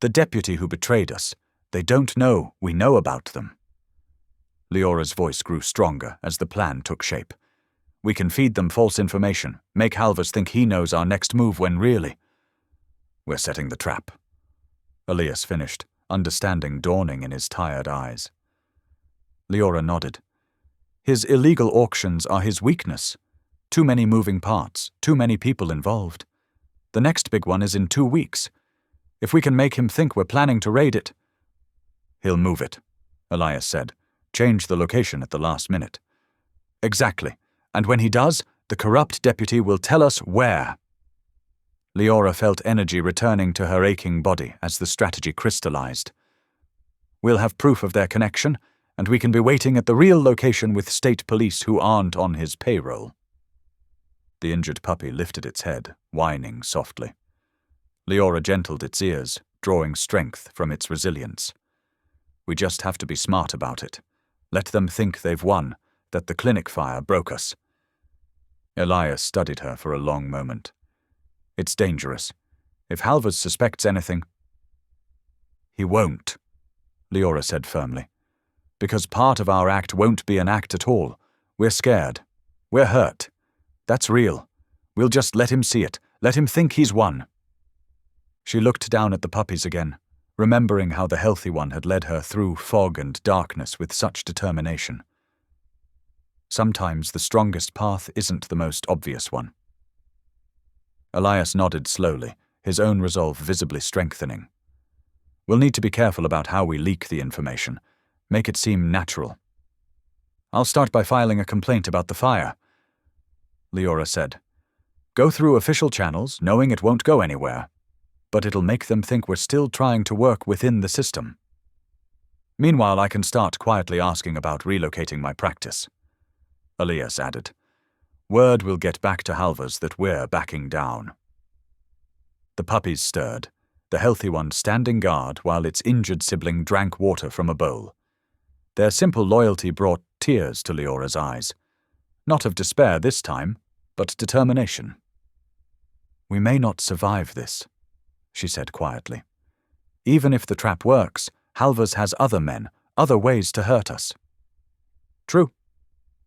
"The deputy who betrayed us. They don't know we know about them." Leora's voice grew stronger as the plan took shape. We can feed them false information, make Halvers think he knows our next move when really we're setting the trap. Elias finished, understanding dawning in his tired eyes. Leora nodded. His illegal auctions are his weakness. Too many moving parts, too many people involved. The next big one is in 2 weeks. If we can make him think we're planning to raid it, he'll move it, Elias said. Change the location at the last minute. Exactly. And when he does, the corrupt deputy will tell us where. Leora felt energy returning to her aching body as the strategy crystallized. We'll have proof of their connection, and we can be waiting at the real location with state police who aren't on his payroll. The injured puppy lifted its head, whining softly. Leora gentled its ears, drawing strength from its resilience. We just have to be smart about it. Let them think they've won, that the clinic fire broke us. Elias studied her for a long moment. It's dangerous. If Halvers suspects anything— He won't, Leora said firmly. Because part of our act won't be an act at all. We're scared. We're hurt. That's real. We'll just let him see it. Let him think he's won. She looked down at the puppies again, remembering how the healthy one had led her through fog and darkness with such determination. Sometimes the strongest path isn't the most obvious one. Elias nodded slowly, his own resolve visibly strengthening. We'll need to be careful about how we leak the information. Make it seem natural. I'll start by filing a complaint about the fire, Leora said. Go through official channels, knowing it won't go anywhere. But it'll make them think we're still trying to work within the system. Meanwhile, I can start quietly asking about relocating my practice. Elias added. Word will get back to Halvers that we're backing down. The puppies stirred, the healthy one standing guard while its injured sibling drank water from a bowl. Their simple loyalty brought tears to Leora's eyes. Not of despair this time, but determination. We may not survive this, she said quietly. Even if the trap works, Halvers has other men, other ways to hurt us. True,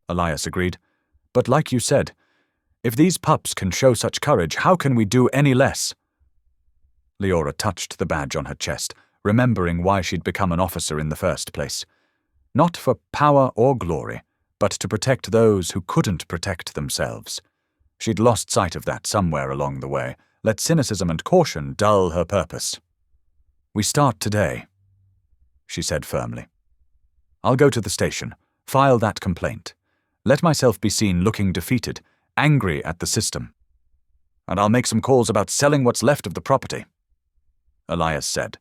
Elias agreed. But like you said, if these pups can show such courage, how can we do any less? Leora touched the badge on her chest, remembering why she'd become an officer in the first place. Not for power or glory, but to protect those who couldn't protect themselves. She'd lost sight of that somewhere along the way, let cynicism and caution dull her purpose. We start today, she said firmly. I'll go to the station, file that complaint. Let myself be seen looking defeated, angry at the system. And I'll make some calls about selling what's left of the property, Elias said.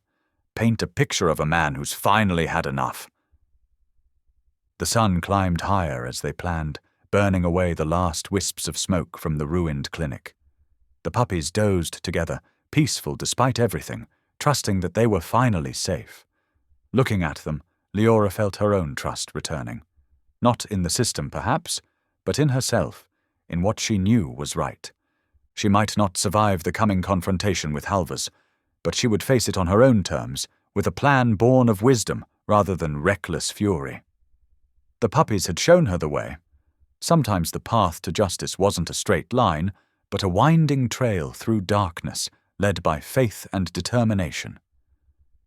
Paint a picture of a man who's finally had enough. The sun climbed higher as they planned, burning away the last wisps of smoke from the ruined clinic. The puppies dozed together, peaceful despite everything, trusting that they were finally safe. Looking at them, Leora felt her own trust returning. Not in the system, perhaps, but in herself, in what she knew was right. She might not survive the coming confrontation with Halvers, but she would face it on her own terms, with a plan born of wisdom rather than reckless fury. The puppies had shown her the way. Sometimes the path to justice wasn't a straight line, but a winding trail through darkness, led by faith and determination.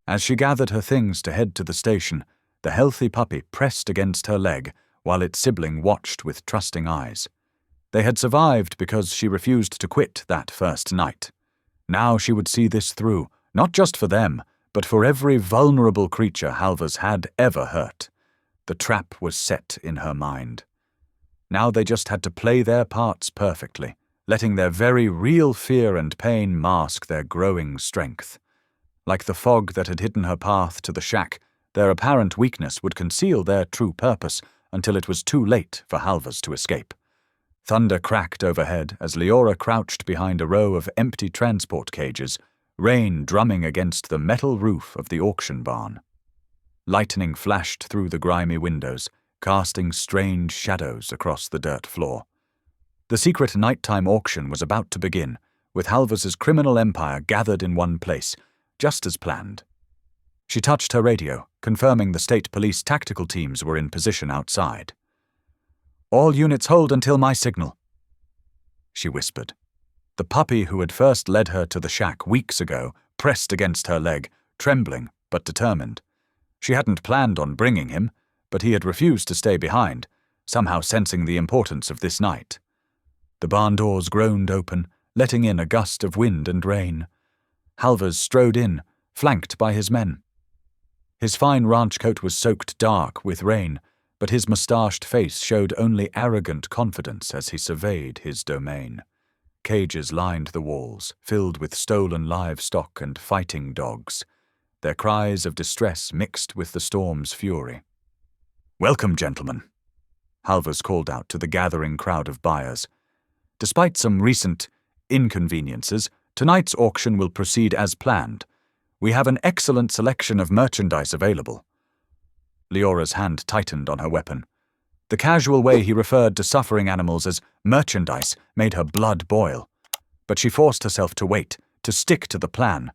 As she gathered her things to head to the station, the healthy puppy pressed against her leg, while its sibling watched with trusting eyes. They had survived because she refused to quit that first night. Now she would see this through, not just for them, but for every vulnerable creature Halvers had ever hurt. The trap was set in her mind. Now they just had to play their parts perfectly, letting their very real fear and pain mask their growing strength. Like the fog that had hidden her path to the shack, their apparent weakness would conceal their true purpose until it was too late for Halvers to escape. Thunder cracked overhead as Leora crouched behind a row of empty transport cages, rain drumming against the metal roof of the auction barn. Lightning flashed through the grimy windows, casting strange shadows across the dirt floor. The secret nighttime auction was about to begin, with Halvers's criminal empire gathered in one place, just as planned. She touched her radio, confirming the state police tactical teams were in position outside. All units hold until my signal, she whispered. The puppy who had first led her to the shack weeks ago pressed against her leg, trembling but determined. She hadn't planned on bringing him, but he had refused to stay behind, somehow sensing the importance of this night. The barn doors groaned open, letting in a gust of wind and rain. Halvers strode in, flanked by his men. His fine ranch coat was soaked dark with rain, but his moustached face showed only arrogant confidence as he surveyed his domain. Cages lined the walls, filled with stolen livestock and fighting dogs, their cries of distress mixed with the storm's fury. "Welcome, gentlemen," Halvers called out to the gathering crowd of buyers. "Despite some recent inconveniences, tonight's auction will proceed as planned. We have an excellent selection of merchandise available." Leora's hand tightened on her weapon. The casual way he referred to suffering animals as merchandise made her blood boil. But she forced herself to wait, to stick to the plan.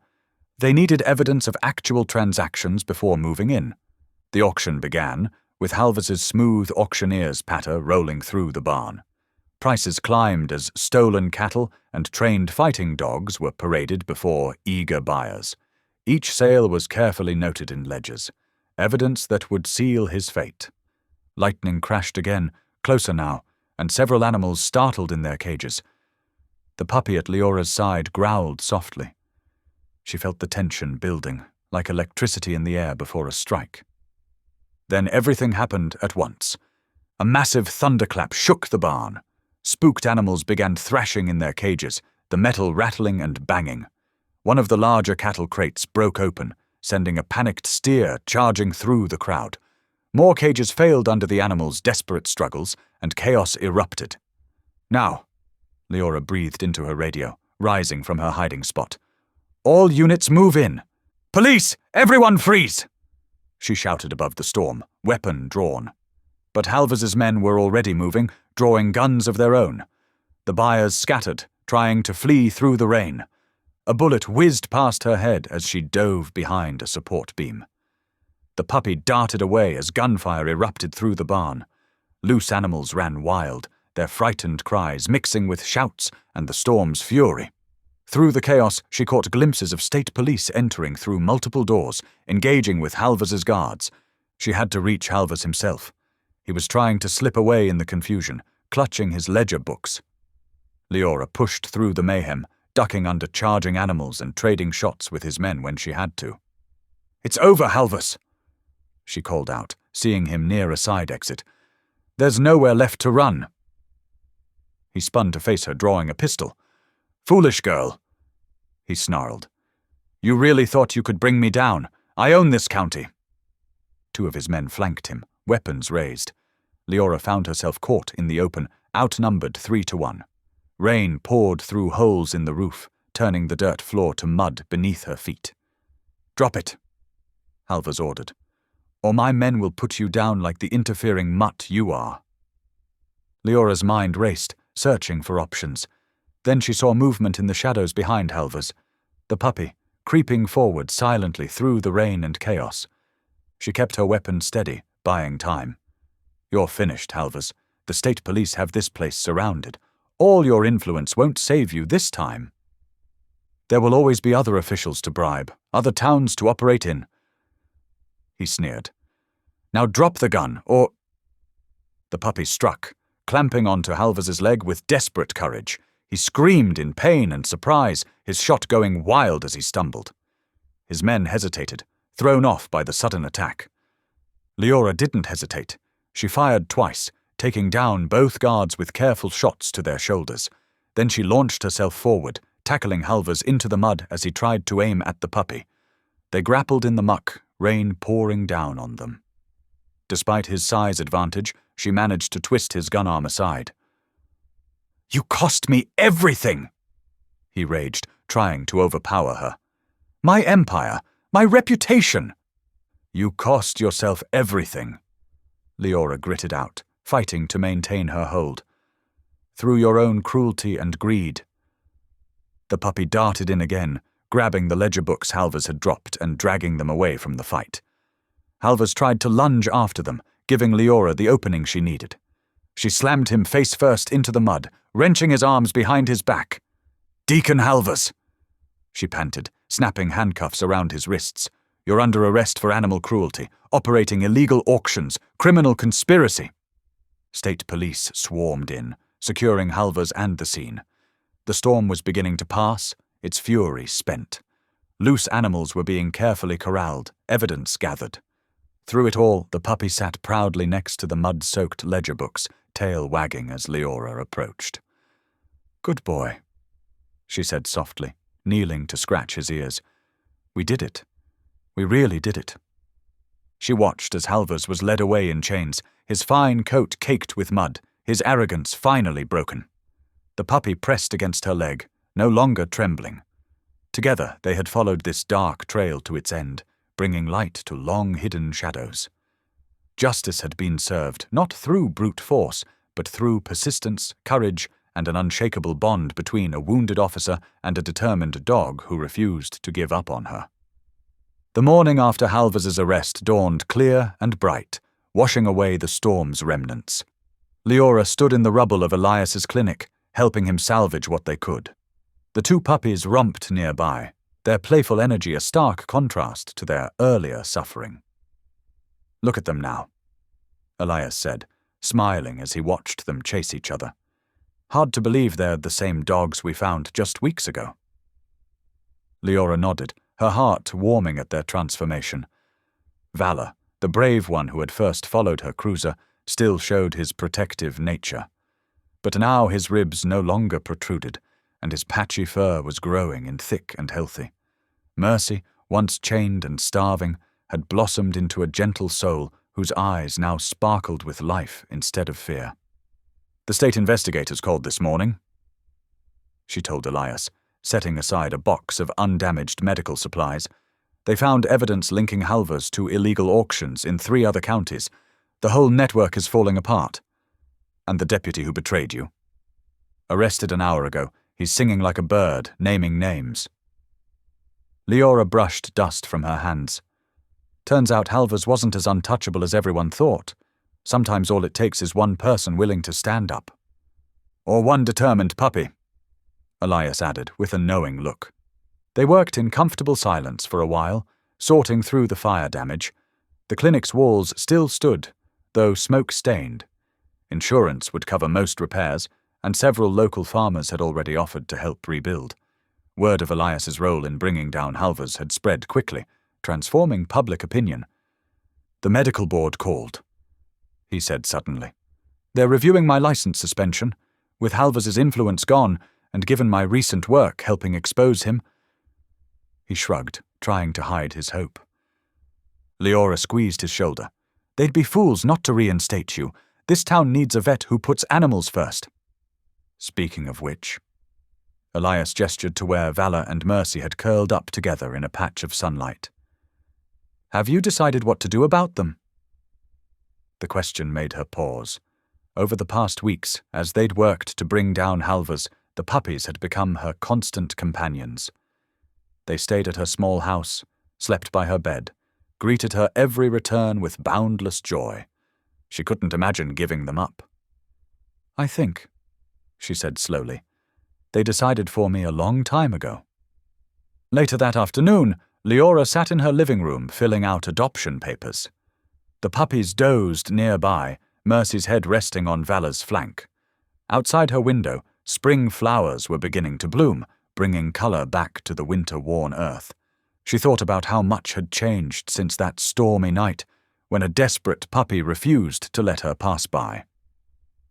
They needed evidence of actual transactions before moving in. The auction began, with Halvers's smooth auctioneer's patter rolling through the barn. Prices climbed as stolen cattle and trained fighting dogs were paraded before eager buyers. Each sale was carefully noted in ledgers, evidence that would seal his fate. Lightning crashed again, closer now, and several animals startled in their cages. The puppy at Leora's side growled softly. She felt the tension building, like electricity in the air before a strike. Then everything happened at once. A massive thunderclap shook the barn. Spooked animals began thrashing in their cages, the metal rattling and banging. One of the larger cattle crates broke open, sending a panicked steer charging through the crowd. More cages failed under the animals' desperate struggles, and chaos erupted. "Now," Leora breathed into her radio, rising from her hiding spot. "All units move in. Police, everyone freeze!" she shouted above the storm, weapon drawn. But Halvers's men were already moving, drawing guns of their own. The buyers scattered, trying to flee through the rain. A bullet whizzed past her head as she dove behind a support beam. The puppy darted away as gunfire erupted through the barn. Loose animals ran wild, their frightened cries mixing with shouts and the storm's fury. Through the chaos, she caught glimpses of state police entering through multiple doors, engaging with Halvers's guards. She had to reach Halvers himself. He was trying to slip away in the confusion, clutching his ledger books. Leora pushed through the mayhem, ducking under charging animals and trading shots with his men when she had to. "It's over, Halvers," she called out, seeing him near a side exit. "There's nowhere left to run." He spun to face her, drawing a pistol. "Foolish girl," he snarled. "You really thought you could bring me down? I own this county." Two of his men flanked him, weapons raised. Leora found herself caught in the open, outnumbered 3-1. Rain poured through holes in the roof, turning the dirt floor to mud beneath her feet. "Drop it," Halvers ordered, "or my men will put you down like the interfering mutt you are." Leora's mind raced, searching for options. Then she saw movement in the shadows behind Halvers, the puppy, creeping forward silently through the rain and chaos. She kept her weapon steady, buying time. "You're finished, Halvers. The state police have this place surrounded. All your influence won't save you this time. There will always be other officials to bribe, other towns to operate in." He sneered. "Now drop the gun, or—" The puppy struck, clamping onto Halvers's leg with desperate courage. He screamed in pain and surprise, his shot going wild as he stumbled. His men hesitated, thrown off by the sudden attack. Leora didn't hesitate. She fired twice, taking down both guards with careful shots to their shoulders. Then she launched herself forward, tackling Halvers into the mud as he tried to aim at the puppy. They grappled in the muck, rain pouring down on them. Despite his size advantage, she managed to twist his gun arm aside. "You cost me everything!" he raged, trying to overpower her. "My empire, my reputation!" "You cost yourself everything," Leora gritted out, fighting to maintain her hold. "Through your own cruelty and greed." The puppy darted in again, grabbing the ledger books Halvers had dropped and dragging them away from the fight. Halvers tried to lunge after them, giving Leora the opening she needed. She slammed him face first into the mud, wrenching his arms behind his back. "Deacon Halvers!" she panted, snapping handcuffs around his wrists. "You're under arrest for animal cruelty, operating illegal auctions, criminal conspiracy." State police swarmed in, securing Halvers and the scene. The storm was beginning to pass, its fury spent. Loose animals were being carefully corralled, evidence gathered. Through it all, the puppy sat proudly next to the mud-soaked ledger books, tail wagging as Leora approached. "Good boy," she said softly, kneeling to scratch his ears. "We did it. We really did it." She watched as Halvers was led away in chains, his fine coat caked with mud, his arrogance finally broken. The puppy pressed against her leg, no longer trembling. Together they had followed this dark trail to its end, bringing light to long-hidden shadows. Justice had been served, not through brute force, but through persistence, courage, and an unshakable bond between a wounded officer and a determined dog who refused to give up on her. The morning after Halvers's arrest dawned clear and bright, washing away the storm's remnants. Leora stood in the rubble of Elias's clinic, helping him salvage what they could. The two puppies romped nearby, their playful energy a stark contrast to their earlier suffering. "Look at them now," Elias said, smiling as he watched them chase each other. "Hard to believe they're the same dogs we found just weeks ago." Leora nodded, her heart warming at their transformation. Valor, the brave one who had first followed her cruiser, still showed his protective nature. But now his ribs no longer protruded, and his patchy fur was growing in thick and healthy. Mercy, once chained and starving, had blossomed into a gentle soul whose eyes now sparkled with life instead of fear. "The state investigators called this morning," she told Elias, setting aside a box of undamaged medical supplies. "They found evidence linking Halvers to illegal auctions in 3 other counties. The whole network is falling apart. And the deputy who betrayed you? Arrested an hour ago. He's singing like a bird, naming names." Leora brushed dust from her hands. "Turns out Halvers wasn't as untouchable as everyone thought. Sometimes all it takes is one person willing to stand up." "Or one determined puppy," Elias added with a knowing look. They worked in comfortable silence for a while, sorting through the fire damage. The clinic's walls still stood, though smoke-stained. Insurance would cover most repairs, and several local farmers had already offered to help rebuild. Word of Elias's role in bringing down Halvers had spread quickly, transforming public opinion. "The medical board called," he said suddenly. "They're reviewing my license suspension. With Halvers's influence gone, and given my recent work helping expose him." He shrugged, trying to hide his hope. Leora squeezed his shoulder. "They'd be fools not to reinstate you. This town needs a vet who puts animals first." "Speaking of which," Elias gestured to where Valor and Mercy had curled up together in a patch of sunlight. "Have you decided what to do about them?" The question made her pause. Over the past weeks, as they'd worked to bring down Halvers, the puppies had become her constant companions. They stayed at her small house, slept by her bed, greeted her every return with boundless joy. She couldn't imagine giving them up. "I think," she said slowly, "they decided for me a long time ago." Later that afternoon, Leora sat in her living room filling out adoption papers. The puppies dozed nearby, Mercy's head resting on Valor's flank. Outside her window, spring flowers were beginning to bloom, bringing color back to the winter-worn earth. She thought about how much had changed since that stormy night, when a desperate puppy refused to let her pass by.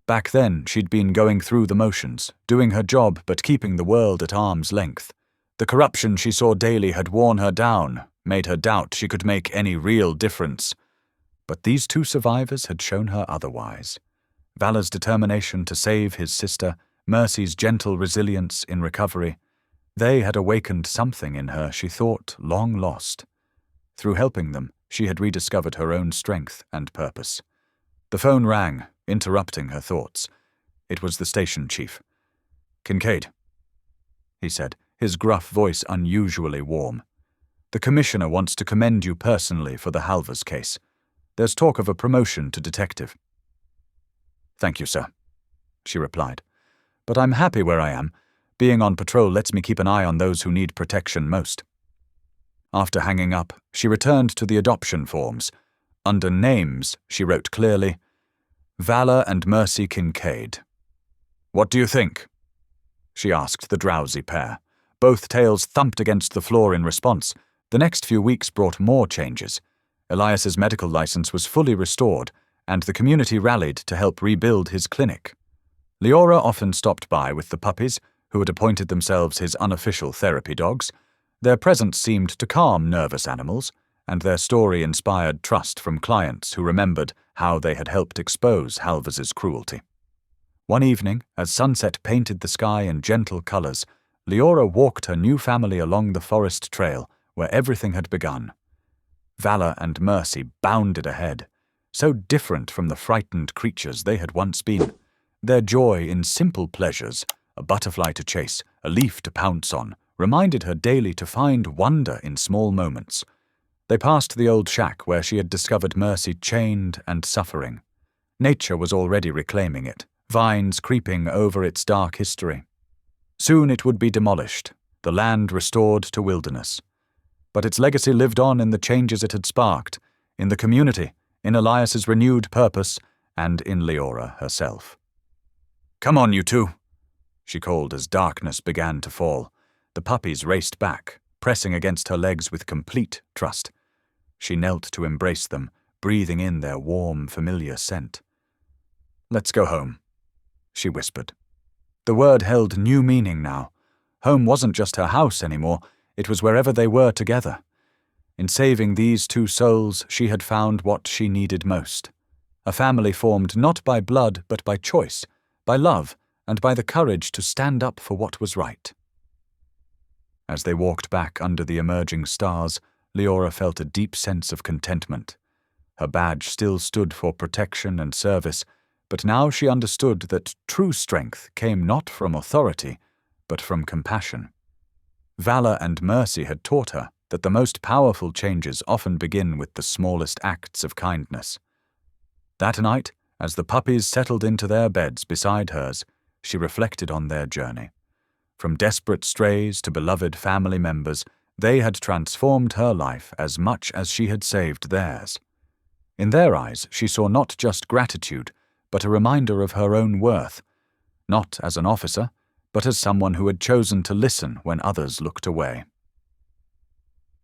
Back then, she'd been going through the motions, doing her job but keeping the world at arm's length. The corruption she saw daily had worn her down, made her doubt she could make any real difference. But these 2 survivors had shown her otherwise. Valor's determination to save his sister, Mercy's gentle resilience in recovery, they had awakened something in her she thought long lost. Through helping them, she had rediscovered her own strength and purpose. The phone rang, interrupting her thoughts. It was the station chief. "Kincaid," he said, his gruff voice unusually warm. "The commissioner wants to commend you personally for the Halvers case. There's talk of a promotion to detective." "Thank you, sir," she replied. "But I'm happy where I am. Being on patrol lets me keep an eye on those who need protection most." After hanging up, she returned to the adoption forms. Under names, she wrote clearly, "Valor and Mercy Kincaid." "What do you think?" she asked the drowsy pair. Both tails thumped against the floor in response. The next few weeks brought more changes. Elias's medical license was fully restored, and the community rallied to help rebuild his clinic. Leora often stopped by with the puppies, who had appointed themselves his unofficial therapy dogs. Their presence seemed to calm nervous animals, and their story inspired trust from clients who remembered how they had helped expose Halves's cruelty. One evening, as sunset painted the sky in gentle colors, Leora walked her new family along the forest trail where everything had begun. Valor and Mercy bounded ahead, so different from the frightened creatures they had once been. Their joy in simple pleasures, a butterfly to chase, a leaf to pounce on, reminded her daily to find wonder in small moments. They passed the old shack where she had discovered Mercy chained and suffering. Nature was already reclaiming it, vines creeping over its dark history. Soon it would be demolished, the land restored to wilderness. But its legacy lived on in the changes it had sparked, in the community, in Elias's renewed purpose, and in Leora herself. "Come on, you two," she called as darkness began to fall. The puppies raced back, pressing against her legs with complete trust. She knelt to embrace them, breathing in their warm, familiar scent. "Let's go home," she whispered. The word held new meaning now. Home wasn't just her house anymore, it was wherever they were together. In saving these two souls, she had found what she needed most. A family formed not by blood but by choice, by love, and by the courage to stand up for what was right. As they walked back under the emerging stars, Leora felt a deep sense of contentment. Her badge still stood for protection and service, but now she understood that true strength came not from authority, but from compassion. Valor and Mercy had taught her that the most powerful changes often begin with the smallest acts of kindness. That night, as the puppies settled into their beds beside hers, she reflected on their journey. From desperate strays to beloved family members, they had transformed her life as much as she had saved theirs. In their eyes, she saw not just gratitude, but a reminder of her own worth, not as an officer, but as someone who had chosen to listen when others looked away.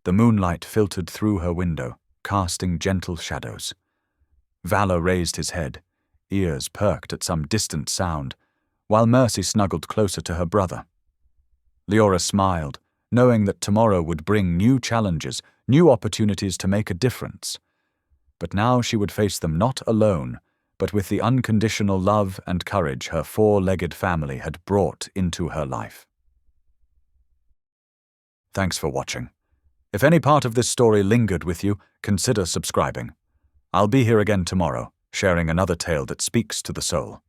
The moonlight filtered through her window, casting gentle shadows. Valor raised his head, ears perked at some distant sound, while Mercy snuggled closer to her brother. Leora smiled, knowing that tomorrow would bring new challenges, new opportunities to make a difference. But now she would face them not alone, but with the unconditional love and courage her four-legged family had brought into her life. Thanks for watching. If any part of this story lingered with you, consider subscribing. I'll be here again tomorrow, sharing another tale that speaks to the soul.